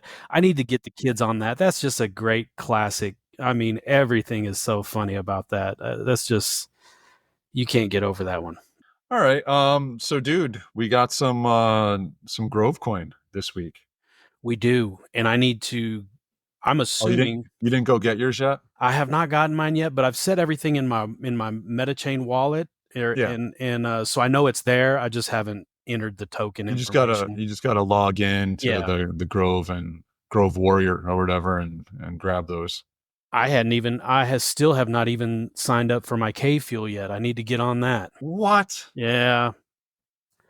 get the kids on that. That's just a great classic. I mean, everything is so funny about that. That's just, you can't get over that one. All right. So dude, we got some Grove coin this week. We do, and I need to. I'm assuming you didn't go get yours yet? I have not gotten mine yet, but I've set everything in my MetaChain wallet, and so I know it's there. I just haven't entered the token information. You just gotta log in to the Grove and Grove Warrior or whatever and grab those. I still have not even signed up for my K Fuel yet. I need to get on that. What? Yeah.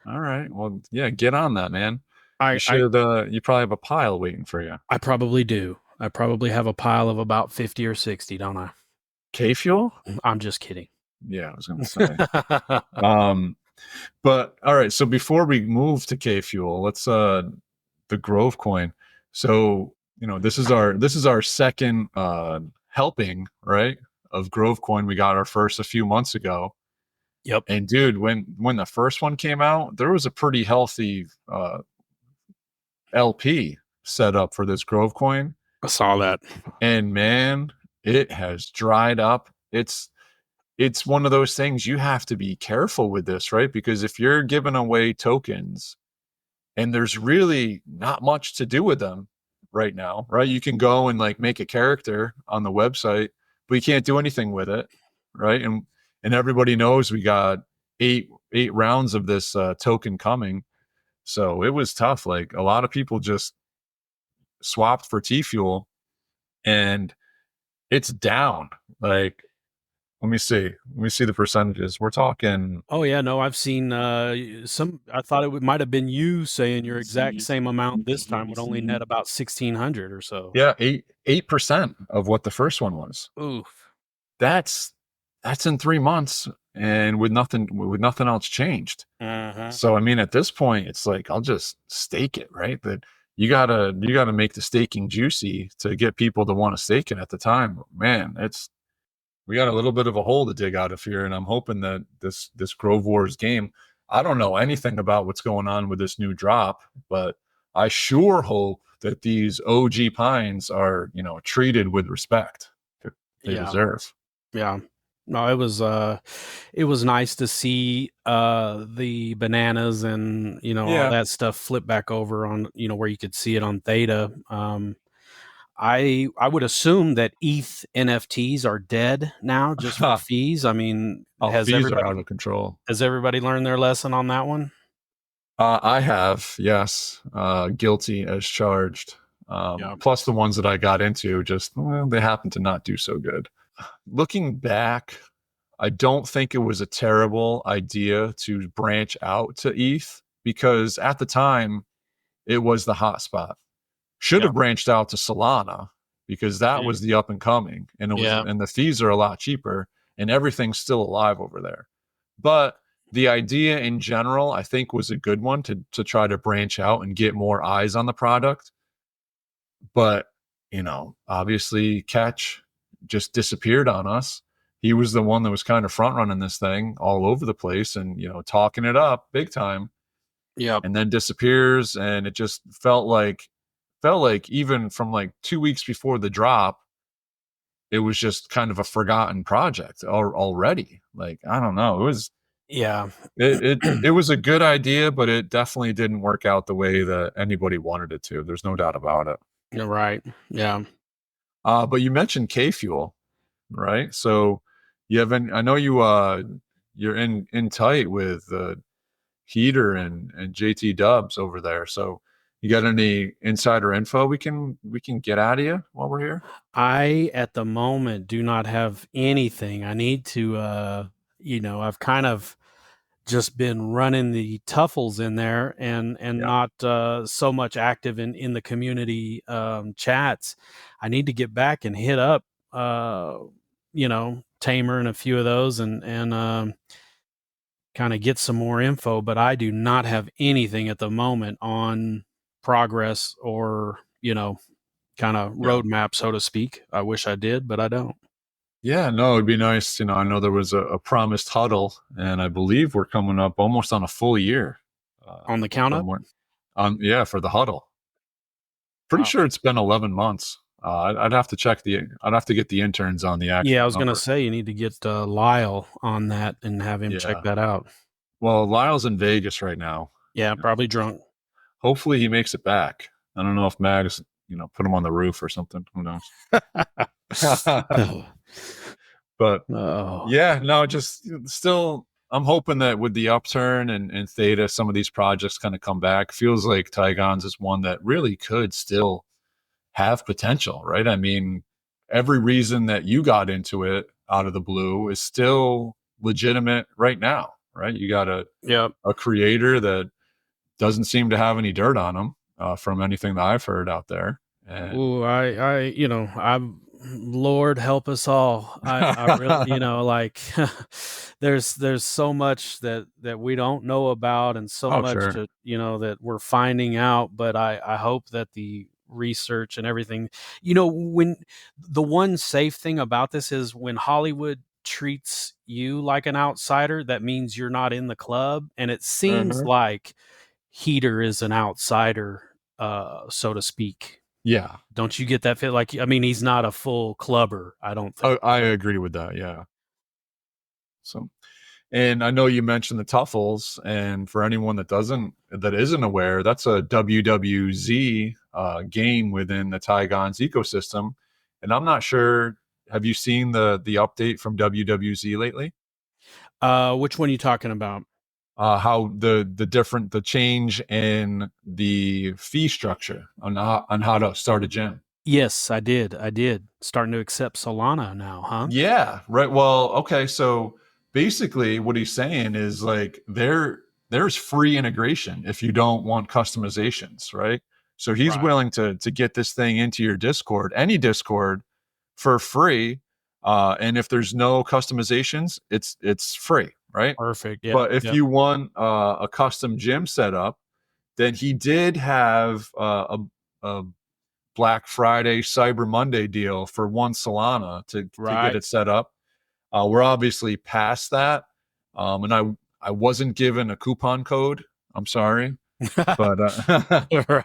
All right. Well, yeah, get on that, man. You probably have a pile waiting for you. I probably do. I probably have a pile of about 50 or 60, don't I? K Fuel? I'm just kidding. Yeah, I was going to say. But all right. So before we move to K Fuel, let's the Grove coin. So this is our second helping, right, of Grove coin. We got our first a few months ago. Yep. And dude, when the first one came out, there was a pretty healthy LP set up for this Grove coin. I saw that. And man, it has dried up. It's one of those things you have to be careful with this, right? Because if you're giving away tokens and there's really not much to do with them right now, right? You can go and like make a character on the website, but you can't do anything with it, right? And everybody knows we got eight rounds of this token coming. So it was tough. Like a lot of people just swapped for T Fuel and it's down. Like, let me see the percentages. We're talking. Oh yeah, no, I've seen some. I thought it might have been you saying your exact same amount this time would only net about 1,600 or so. Yeah, 8% of what the first one was. Oof. That's in 3 months, and with nothing else changed. Uh-huh. So I mean, at this point, it's like I'll just stake it, right? That you gotta make the staking juicy to get people to want to stake it at the time. Man, we got a little bit of a hole to dig out of here, and I'm hoping that this Grove Wars game. I don't know anything about what's going on with this new drop, but I sure hope that these OG pines are treated with respect they deserve. Yeah. No, it was nice to see the bananas and all that stuff flip back over on where you could see it on Theta. I would assume that ETH NFTs are dead now just for fees. I mean, fees are out of control. Has everybody learned their lesson on that one? I have, yes. Guilty as charged. Plus the ones that I got into they happen to not do so good. Looking back, I don't think it was a terrible idea to branch out to ETH because at the time it was the hot spot. Should have branched out to Solana because that was the up and coming, and it was, and the fees are a lot cheaper, and everything's still alive over there. But the idea in general, I think, was a good one to try to branch out and get more eyes on the product. But obviously, Catch just disappeared on us. He was the one that was kind of front running this thing all over the place and talking it up big time. Yeah, and then disappears, and it just felt like even from like 2 weeks before the drop, it was just kind of a forgotten project already. Like, I don't know. It was, it was a good idea, but it definitely didn't work out the way that anybody wanted it to. There's no doubt about it. You're right. Yeah. But you mentioned K Fuel, right? So I know you you're in tight with Heater and JT Dubs over there. So you got any insider info we can get out of you while we're here? I at the moment do not have anything. I need to I've kind of just been running the tuffles in there and Yeah. not so much active in the community chats. I need to get back and hit up Tamer and a few of those and kind of get some more info, but I do not have anything at the moment on progress or, kind of roadmap, so to speak. I wish I did, but I don't. Yeah, no, it'd be nice. I know there was a promised huddle, and I believe we're coming up almost on a full year. On the count up? For the huddle. Pretty sure it's been 11 months. I'd have to check I'd have to get the interns on the actual. Yeah, I was going to say you need to get Lyle on that and have him check that out. Well, Lyle's in Vegas right now. Yeah, probably drunk. Hopefully he makes it back. I don't know if Mags, put him on the roof or something. Who knows? But yeah, no, just still, I'm hoping that with the upturn and Theta, some of these projects kind of come back. Feels like Tygon's is one that really could still have potential, right? I mean, every reason that you got into it out of the blue is still legitimate right now, right? You got a creator that doesn't seem to have any dirt on him from anything that I've heard out there. Ooh, I'm Lord help us all. I really, like there's so much that we don't know about and so much that, that we're finding out. But I hope that the research and everything, when the one safe thing about this is when Hollywood treats you like an outsider, that means you're not in the club. And it seems like Heater is an outsider, so to speak. Yeah. Don't you get that feel? Like, I mean, he's not a full clubber, I don't think. I agree with that. Yeah. So, and I know you mentioned the Tuffles, and for anyone that isn't aware, that's a WWZ game within the Tygon's ecosystem. And I'm not sure, have you seen the update from WWZ lately? Which one are you talking about? How the change in the fee structure on how to start a gym. Yes, I did. Starting to accept Solana now, huh? Yeah, right. Well, okay. So basically what he's saying is like there's free integration if you don't want customizations, right? So he's willing to get this thing into your Discord, any Discord, for free. And if there's no customizations, it's free, right? Perfect. Yeah. But if you want a custom gym setup, then he did have a Black Friday, Cyber Monday deal for one Solana to get it set up. We're obviously past that. And I wasn't given a coupon code. I'm sorry. But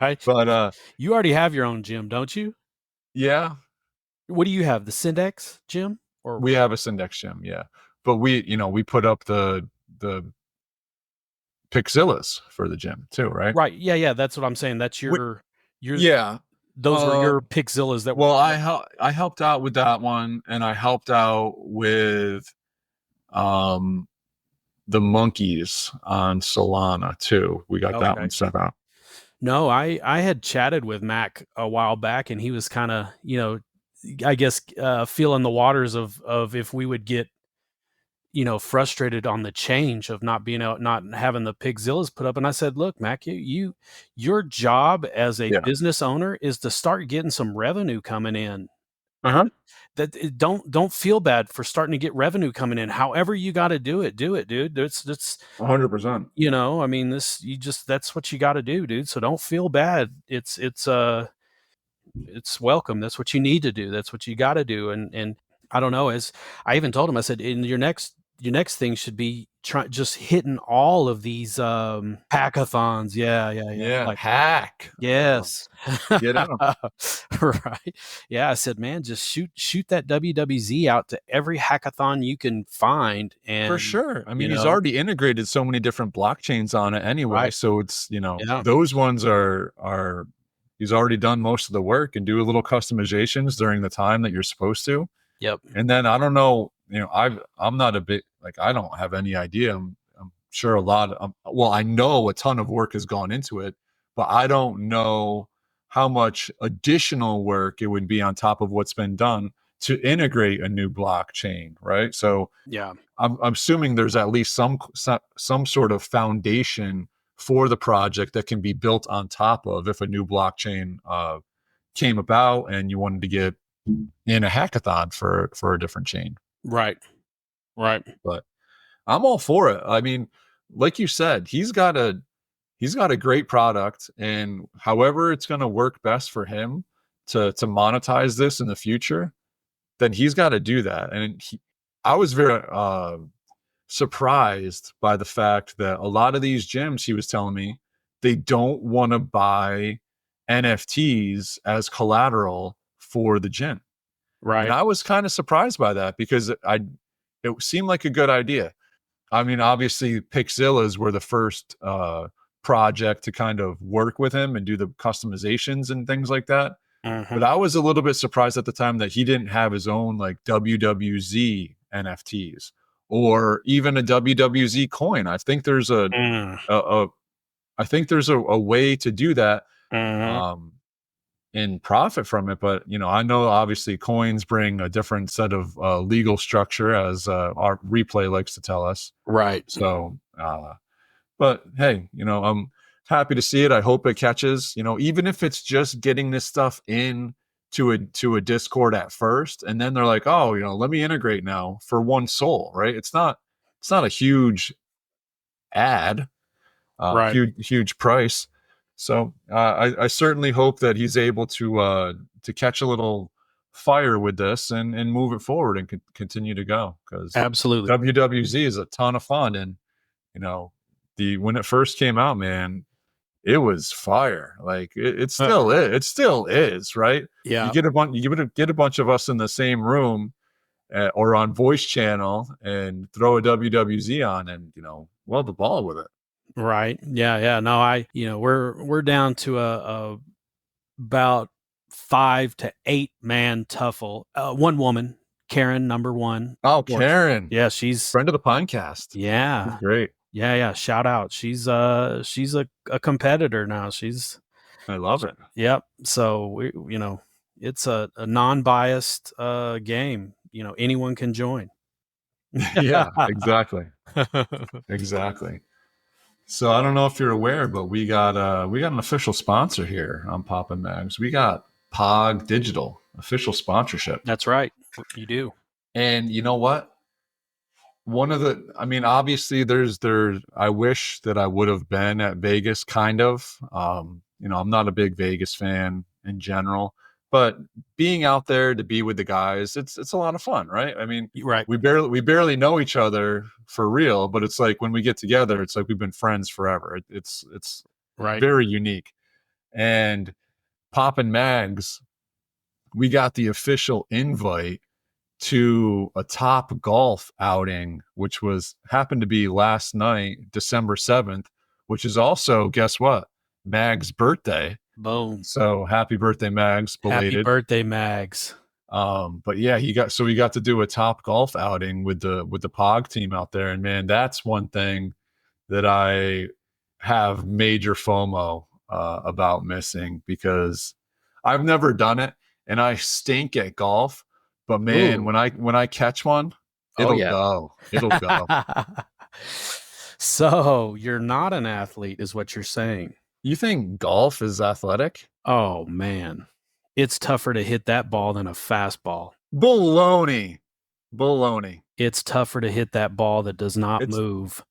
right. But you already have your own gym, don't you? Yeah. What do you have? The Syndex gym? Or we have a Syndex gym, yeah. But we put up the Pixillas for the gym too, right? Right. Yeah. That's what I'm saying. That's your yeah. Those were your Pixillas that well, I helped out with that one, and I helped out with the monkeys on Solana too. We got that one set up. No, I had chatted with Mac a while back, and he was kind of, I guess feeling the waters of if we would get, frustrated on the change of not having the Pixillas put up. And I said, look, Mac, your job as a business owner is to start getting some revenue coming in. That don't feel bad for starting to get revenue coming in. However you got to do it, dude. That's 100%. I mean, that's what you got to do, dude. So don't feel bad. It's welcome. That's what you need to do. That's what you got to do. And I don't know, as I even told him, I said, in your next thing should be just hitting all of these hackathons. Yeah. Like hack. Yes. Get out. Right. Yeah. I said, man, just shoot that WWZ out to every hackathon you can find. And for sure. I mean, he's already integrated so many different blockchains on it anyway. So it's, those ones are he's already done most of the work, and do a little customizations during the time that you're supposed to. Yep. And then I don't know, I'm not like I don't have any idea. I'm sure I know a ton of work has gone into it, but I don't know how much additional work it would be on top of what's been done to integrate a new blockchain, right? So yeah, I'm assuming there's at least some sort of foundation for the project that can be built on top of if a new blockchain came about and you wanted to get in a hackathon for a different chain. right. But I'm all for it. I mean, like you said, he's got a great product, and however it's going to work best for him to monetize this in the future, then he's got to do that. And I was very surprised by the fact that a lot of these gyms, he was telling me, they don't want to buy NFTs as collateral for the gym. Right. And I was kind of surprised by that because it seemed like a good idea. I mean, obviously, Pixillas were the first project to kind of work with him and do the customizations and things like that. But I was a little bit surprised at the time that he didn't have his own like WWZ NFTs or even a WWZ coin. I think there's a way to do that and profit from it. But I know obviously coins bring a different set of legal structure, as our replay likes to tell us. Right. So, but hey, I'm happy to see it. I hope it catches. Even if it's just getting this stuff in to a Discord at first, and then they're like, oh, let me integrate now for one soul, right? It's not a huge ad, right. huge price. So I certainly hope that he's able to catch a little fire with this and move it forward and continue to go, because Absolutely, WWZ is a ton of fun. And when it first came out, man, it was fire. Like it still is. It still is, right? Yeah. You get a bunch of us in the same room or on voice channel and throw a WWZ on, and well, the ball with it. Right. Yeah. No, we're down to a about 5 to 8 man tuffle. One woman, Karen, number one. Oh, Karen. Yeah, she's friend of the Pinecast. Yeah. She's great. Yeah. Shout out. She's a competitor now. I love it. Yep. So it's a non-biased game. Anyone can join. Yeah, exactly. Exactly. So I don't know if you're aware, but we got an official sponsor here on Poppin Mags. We got Pog Digital official sponsorship. That's right. You do. And you know what? Obviously I wish that I would have been at Vegas, kind of. I'm not a big Vegas fan in general, but being out there to be with the guys, it's a lot of fun, right? I mean, right. We barely know each other for real, but it's like when we get together, it's like we've been friends forever. It's right. Very unique. And Poppin Mags, we got the official invite to a Top Golf outing, which happened to be last night, December 7th, which is also, guess what, Mag's birthday. Boom. So happy birthday, Mags, belated. Happy birthday, Mags. But yeah, we got to do a Top Golf outing with the Pog team out there, and man, that's one thing that I have major FOMO about missing, because I've never done it and I stink at golf. But man, when I catch one, it'll go. It'll go. So you're not an athlete, is what you're saying? You think golf is athletic? Oh man, it's tougher to hit that ball than a fastball. Baloney. It's tougher to hit that ball that does not move.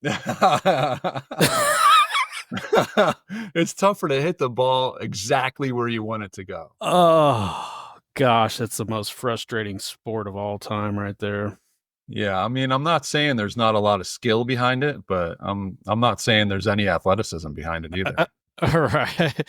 It's tougher to hit the ball exactly where you want it to go. Oh gosh, that's the most frustrating sport of all time right there. Yeah, I mean, I'm not saying there's not a lot of skill behind it, but I'm not saying there's any athleticism behind it either. Right.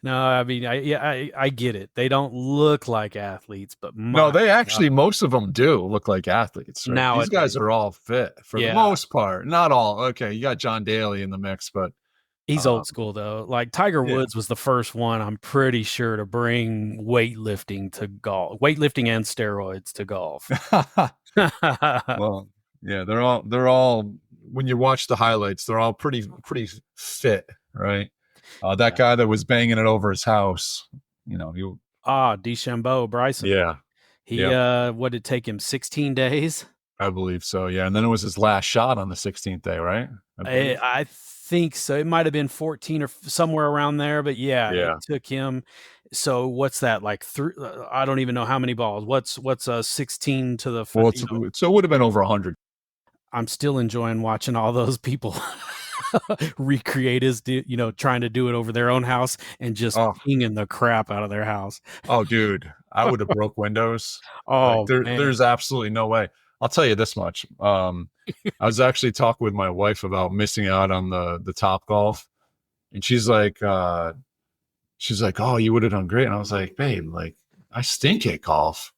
No, I mean, I get it. They don't look like athletes, but no, they actually, most of them do look like athletes. Right? Now these guys are all fit for the most part. Not all. Okay, you got John Daly in the mix, but he's old school though. Like Tiger Woods was the first one, I'm pretty sure, to bring weightlifting to golf, weightlifting and steroids to golf. Well, Yeah, they're all when you watch the highlights, they're all pretty fit, right? That guy that was banging it over his house, you know, DeChambeau, Bryson. yeah, He what did it take him 16 days? I believe so. Yeah, and then it was his last shot on the 16th day, right? I think so. It might have been 14 or somewhere around there, but yeah, it took him. So what's that like? I don't even know how many balls. What's 16 to the? Well, so it would have been over 100. I'm still enjoying watching all those people recreate his, trying to do it over their own house and just pinging the crap out of their house. Oh, dude, I would have broke windows. Oh, there's absolutely no way. I'll tell you this much. I was actually talking with my wife about missing out on the Top Golf, and she's like, "Oh, you would have done great." And I was like, "Babe, like I stink at golf."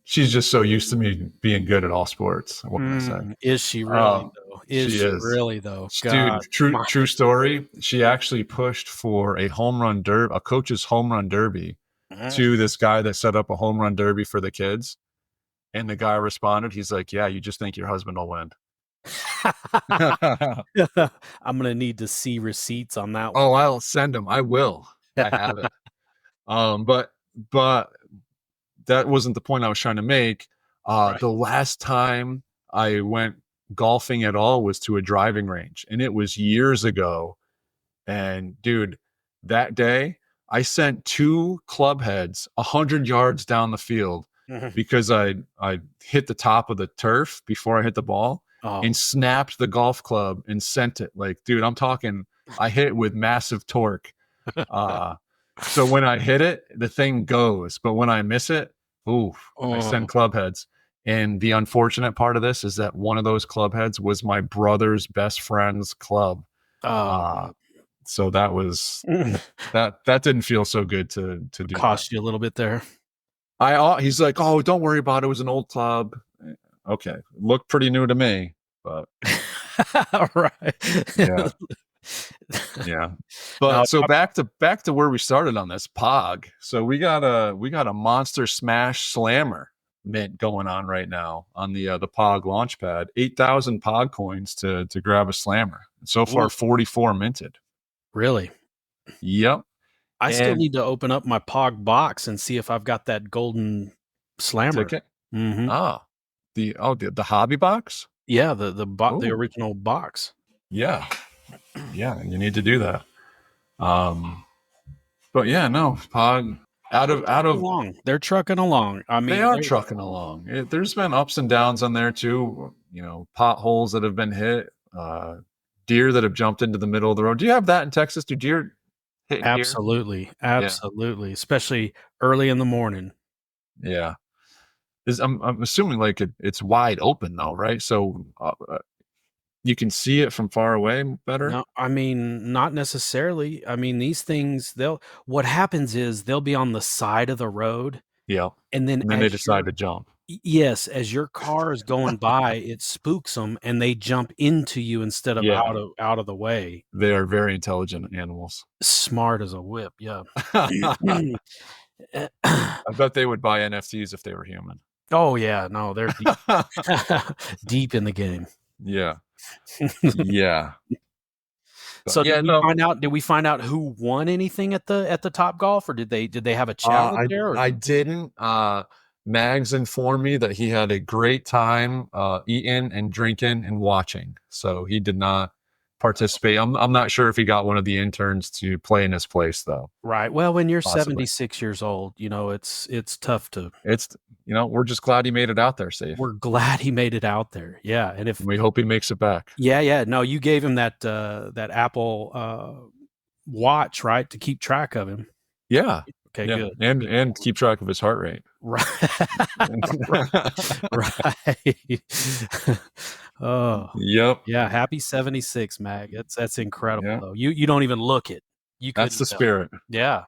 She's just so used to me being good at all sports. What can I say? Is she really though? Is she really though? God, dude, true story. She actually pushed for a coach's home run derby to this guy that set up a home run derby for the kids. And the guy responded, he's like, "Yeah, you just think your husband will win." I'm gonna need to see receipts on that one. Oh, I'll send them. I will. I have it. But that wasn't the point I was trying to make. The last time I went golfing at all was to a driving range, and it was years ago. And dude, that day I sent 2 club heads 100 yards down the field because I hit the top of the turf before I hit the ball and snapped the golf club and sent it. Like, dude, I'm talking, I hit it with massive torque. So when I hit it, the thing goes, but when I miss it, I send club heads. And the unfortunate part of this is that one of those club heads was my brother's best friend's club. So that was that didn't feel so good to do. Cost you a little bit there. He's like, "Oh, don't worry about it. It was an old club." Okay, looked pretty new to me, but right. Yeah. But so back to where we started on this Pog. So we got a monster smash slammer mint going on right now on the Pog launchpad. 8,000 Pog coins to grab a slammer. So far, 44 minted. Really? Yep. I still need to open up my Pog box and see if I've got that golden slammer ticket. The hobby box. Yeah, the original box. Yeah, you need to do that. But yeah, no, Pog out of they're trucking along. I mean, they are trucking along. There's been ups and downs on there too. You know, potholes that have been hit, deer that have jumped into the middle of the road. Do you have that in Texas? Do deer hit absolutely, especially early in the morning. Yeah, I'm assuming like it's wide open though, right? So you can see it from far away better. No, I mean, not necessarily. I mean, these things, what happens is they'll be on the side of the road. Yeah. And then they decide to jump. Yes. As your car is going by, it spooks them and they jump into you instead of out of the way. They are very intelligent animals. Smart as a whip. Yeah. I bet they would buy NFTs if they were human. Oh yeah. No, they're deep in the game. Yeah. Yeah. So did we find out who won anything at the Top Golf, or did they have a challenge there? Or? I didn't. Mags informed me that he had a great time eating and drinking and watching. So he did not participate. I'm not sure if he got one of the interns to play in his place though. Right. Well, when you're 76 years old, it's tough to. We're just glad he made it out there safe. We're glad he made it out there. Yeah, and we hope he makes it back. Yeah. No, you gave him that Apple watch, right, to keep track of him. Yeah. Okay, good. And keep track of his heart rate. Right. Right. Oh. Yep. Yeah. Happy 76, Mag. That's incredible though. You don't even look it. That's the spirit. Yeah.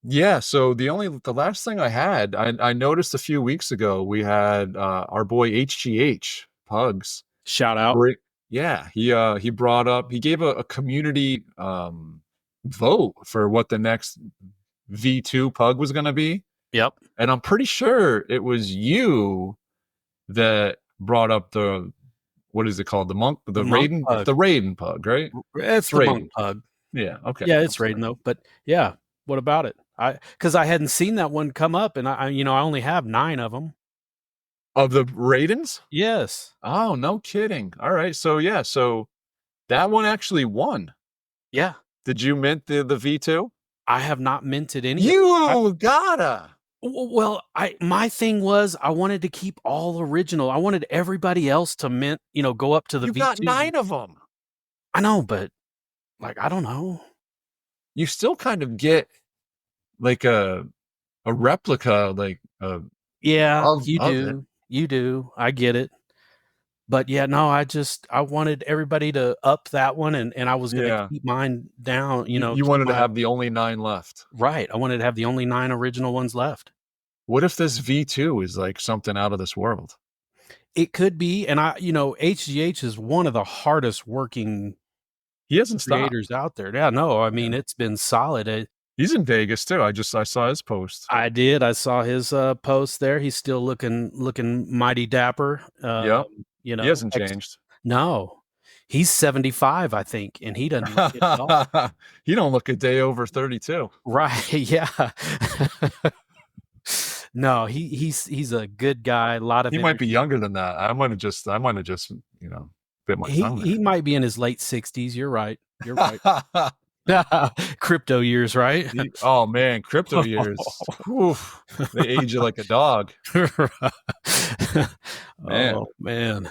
Yeah, so the last thing I had, I noticed a few weeks ago, we had our boy HGH Pugs. Shout out. Yeah, he brought up, he gave a community vote for what the next V2 Pug was going to be. Yep. And I'm pretty sure it was you that brought up the, what is it called? The monk pug. the Raiden pug, right? It's the Raiden. monk pug. Yeah. Okay. Yeah, it's Raiden though. But yeah, what about it? Because I hadn't seen that one come up, and I only have 9 of them. Of the Raidens? Yes. Oh, no kidding. All right. So yeah, so that one actually won. Yeah. Did you mint the V2? I have not minted any. You gotta. Well, my thing was I wanted to keep all original. I wanted everybody else to mint, go up to the You V2. got 9 of them. I know, but like I don't know. You still kind of get like a replica, like Yeah, of you do. it. You do. I get it. But yeah, no, I wanted everybody to up that one, and I was going to keep mine down. You wanted to have the only 9 left, right? I wanted to have the only 9 original ones left. What if this V2 is like something out of this world? It could be, and HGH is one of the hardest working He hasn't creators stopped out there. Yeah, no, I mean it's been solid. He's in Vegas too. I saw his post. I did. I saw his post there. He's still looking mighty dapper. Yeah, he hasn't changed. No, he's 75, I think, and he doesn't look it at all. He don't look a day over 32. Right? Yeah. No, he's a good guy. A lot of he might be younger than that. I might have just bit my tongue. He might be in his late 60s. You're right. You're right. Crypto years, right? Oh man, crypto years. Oof, they age you like a dog. Man. Oh man.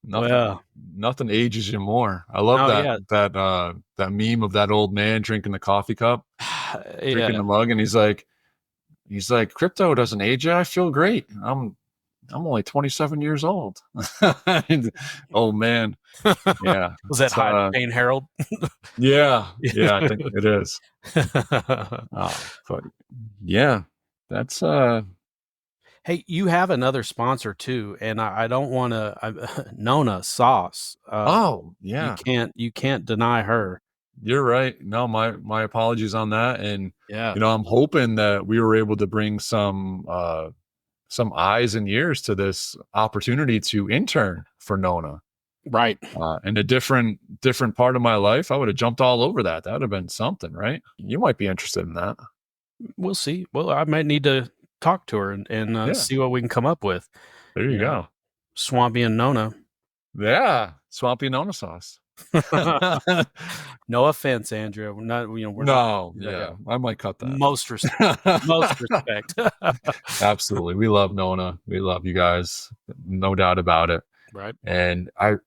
Nothing ages you more. I love that meme of that old man drinking the coffee cup, drinking the mug, and he's like, crypto doesn't age you. I feel great. I'm only 27 years old. Oh man. Yeah. Was that High Payne Harold? Yeah, I think it is. But yeah, that's Hey, you have another sponsor too, and I don't want to. Nona Sauce. You can't deny her. You're right. No, my apologies on that. And yeah, I'm hoping that we were able to bring some eyes and ears to this opportunity to intern for Nona. Right. In a different part of my life, I would have jumped all over that. That would have been something, right? You might be interested in that. We'll see. Well, I might need to talk to her and see what we can come up with. There you go. Swampy and Nona. Yeah. Swampy and Nona sauce. No offense, Andrea. We're not, we're not. I might cut that. Most respect. Most respect. Absolutely. We love Nona. We love you guys. No doubt about it. Right. And I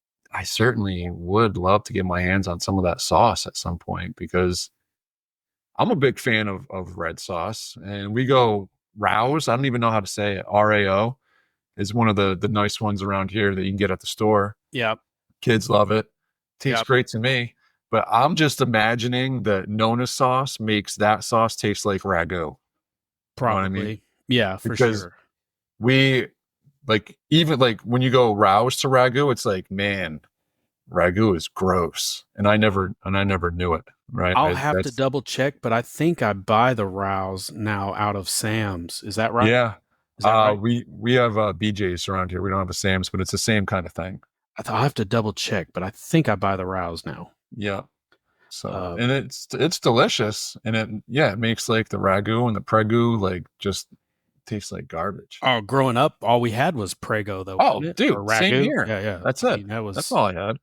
certainly would love to get my hands on some of that sauce at some point, because I'm a big fan of red sauce, and we go Rouse. I don't even know how to say it. RAO is one of the nice ones around here that you can get at the store. Yeah. Kids love it. Tastes great to me. But I'm just imagining that Nona sauce makes that sauce taste like ragu. Probably. You know what I mean? Yeah, for sure. We even when you go Rouse to ragu, it's like, man, ragu is gross. And I never knew it. Right. I'll have to double check, but I think I buy the Rouse now out of Sam's. Is that right? Yeah. Is that right? We have BJ's around here. We don't have a Sam's, but it's the same kind of thing. I'll have to double check, but I think I buy the Rouse now. Yeah. So and it's delicious, and it makes like the ragu and the pregu like just tastes like garbage. Oh, growing up, all we had was Prego though. Oh, dude, same here. Yeah. That's it. That's all I had.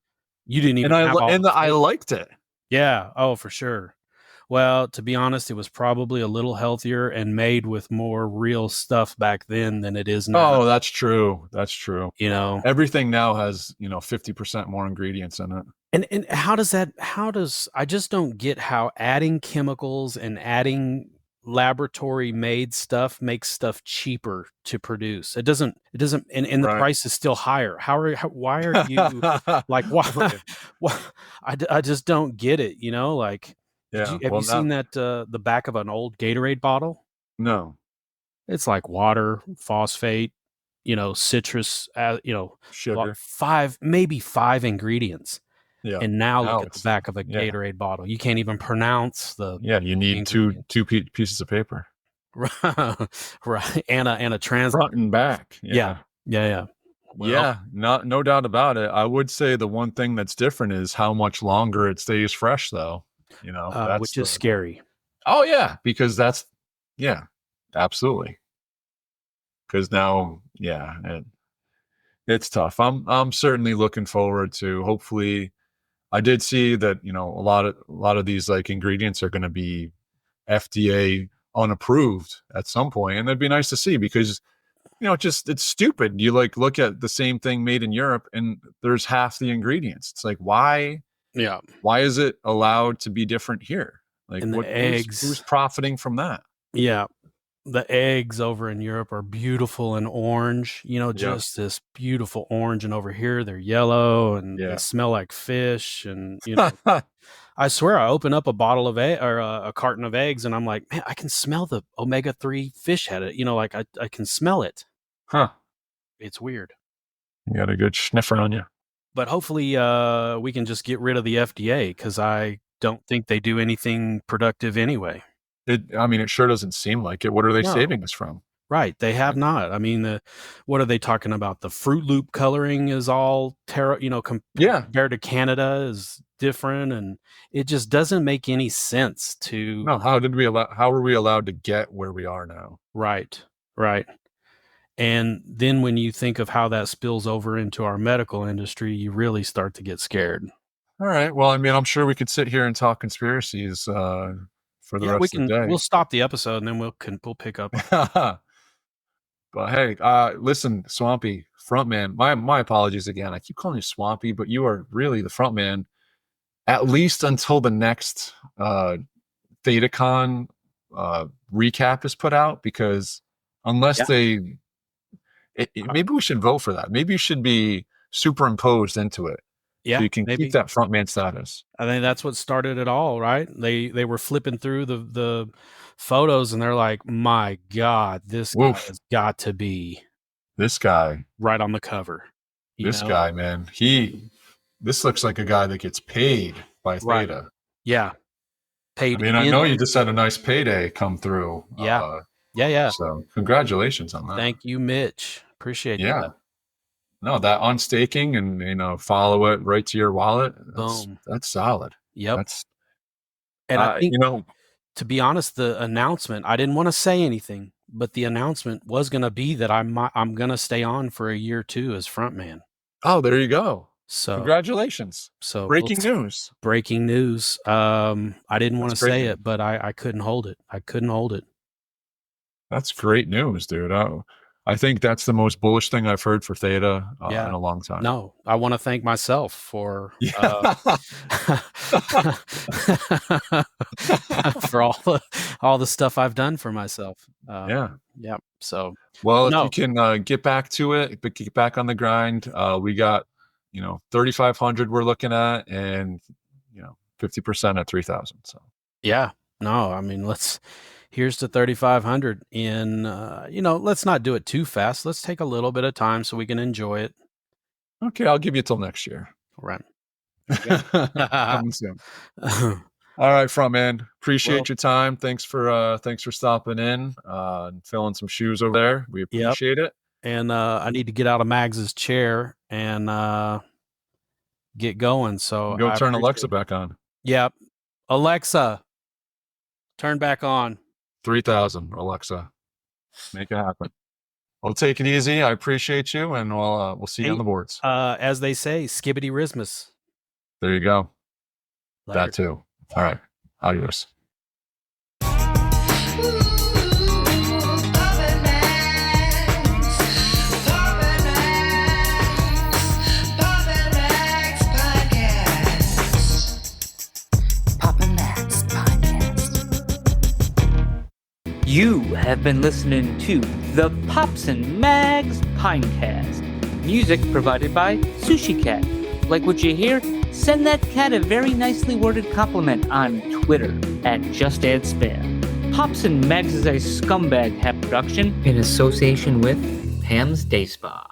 You didn't even I liked it. Yeah. Oh, for sure. Well, to be honest, it was probably a little healthier and made with more real stuff back then than it is now. Oh, that's true. That's true. Everything now has, 50% more ingredients in it. And how does I just don't get how adding chemicals and adding laboratory made stuff makes stuff cheaper to produce. It doesn't and the price is still higher. Why are you like, why? I just don't get it, like. Yeah. Have you seen that the back of an old Gatorade bottle? No. It's like water, phosphate, citrus, sugar, maybe five ingredients. Yeah. And now look at the back of a Gatorade bottle. You can't even pronounce the. Yeah, you need two pieces of paper. Right. And a trans front and back. Yeah. Well, Yeah, no doubt about it. I would say the one thing that's different is how much longer it stays fresh, though. That's which is scary. Oh yeah, because yeah, absolutely. Because now, it's tough. I'm certainly looking forward to. Hopefully, I did see that a lot of these like ingredients are going to be FDA unapproved at some point, and that'd be nice to see because it's stupid. You look at the same thing made in Europe and there's half the ingredients. It's like, why is it allowed to be different here? Like, and the eggs, who's profiting from that? Yeah. The eggs over in Europe are beautiful and orange, just this beautiful orange. And over here, they're yellow and they smell like fish. And, I swear I open up a bottle of a carton of eggs and I'm like, man, I can smell the omega-3 fish head. I can smell it. Huh. It's weird. You got a good sniffer on you. But hopefully we can just get rid of the FDA because I don't think they do anything productive anyway. It sure doesn't seem like it. What are they saving us from? Right. They have not. I mean, what are they talking about? The Fruit Loop coloring is all compared to Canada is different. And it just doesn't make any sense to. No, how are we allowed to get where we are now? Right. And then when you think of how that spills over into our medical industry, you really start to get scared. All right. Well, I'm sure we could sit here and talk conspiracies for the rest of the day. We'll stop the episode and then we'll pick up. But hey, listen, Swampy, Frontman, my apologies again. I keep calling you Swampy, but you are really the Frontman, at least until the next ThetaCon recap is put out, because unless maybe we should vote for that. Maybe you should be superimposed into it. Yeah, so you can keep that Frontman status. I think that's what started it all, right? They were flipping through the photos and they're like, my God, this guy has got to be this guy right on the cover. This guy, man, this looks like a guy that gets paid by Theta. Right. Yeah. Paid. I know you just had a nice payday come through. Yeah. So congratulations on that. Thank you, Mitch. Appreciate that. No, that unstaking and follow it right to your wallet. That's solid. Yep. I think to be honest, the announcement, I didn't want to say anything, but the announcement was going to be that I'm going to stay on for a year or two as frontman. Oh, there you go. So congratulations. So breaking news. I didn't want to say it, but I couldn't hold it. That's great news, dude. I think that's the most bullish thing I've heard for Theta in a long time. No, I want to thank myself for for all the stuff I've done for myself. Yeah. So, if you can get back to it, but get back on the grind. We got 3,500 we're looking at, and 50% at 3,000. So here's to 3,500 in, let's not do it too fast. Let's take a little bit of time so we can enjoy it. Okay. I'll give you till next year. Right. Coming soon. All right, Frontman. Appreciate your time. Thanks for stopping in and filling some shoes over there. We appreciate it. And I need to get out of Mags's chair and get going. So go turn Alexa back on. Yep. Alexa, turn back on. 3,000, Alexa. Make it happen. Well, take it easy. I appreciate you, and we'll see you on the boards. As they say, skibbity Rismas. There you go. Later. That too. All right. Adios. You have been listening to the Pops and Mags Pinecast. Music provided by Sushi Cat. Like what you hear? Send that cat a very nicely worded compliment on Twitter at JustAddSpam. Pops and Mags is a scumbag hat production in association with Pam's Day Spa.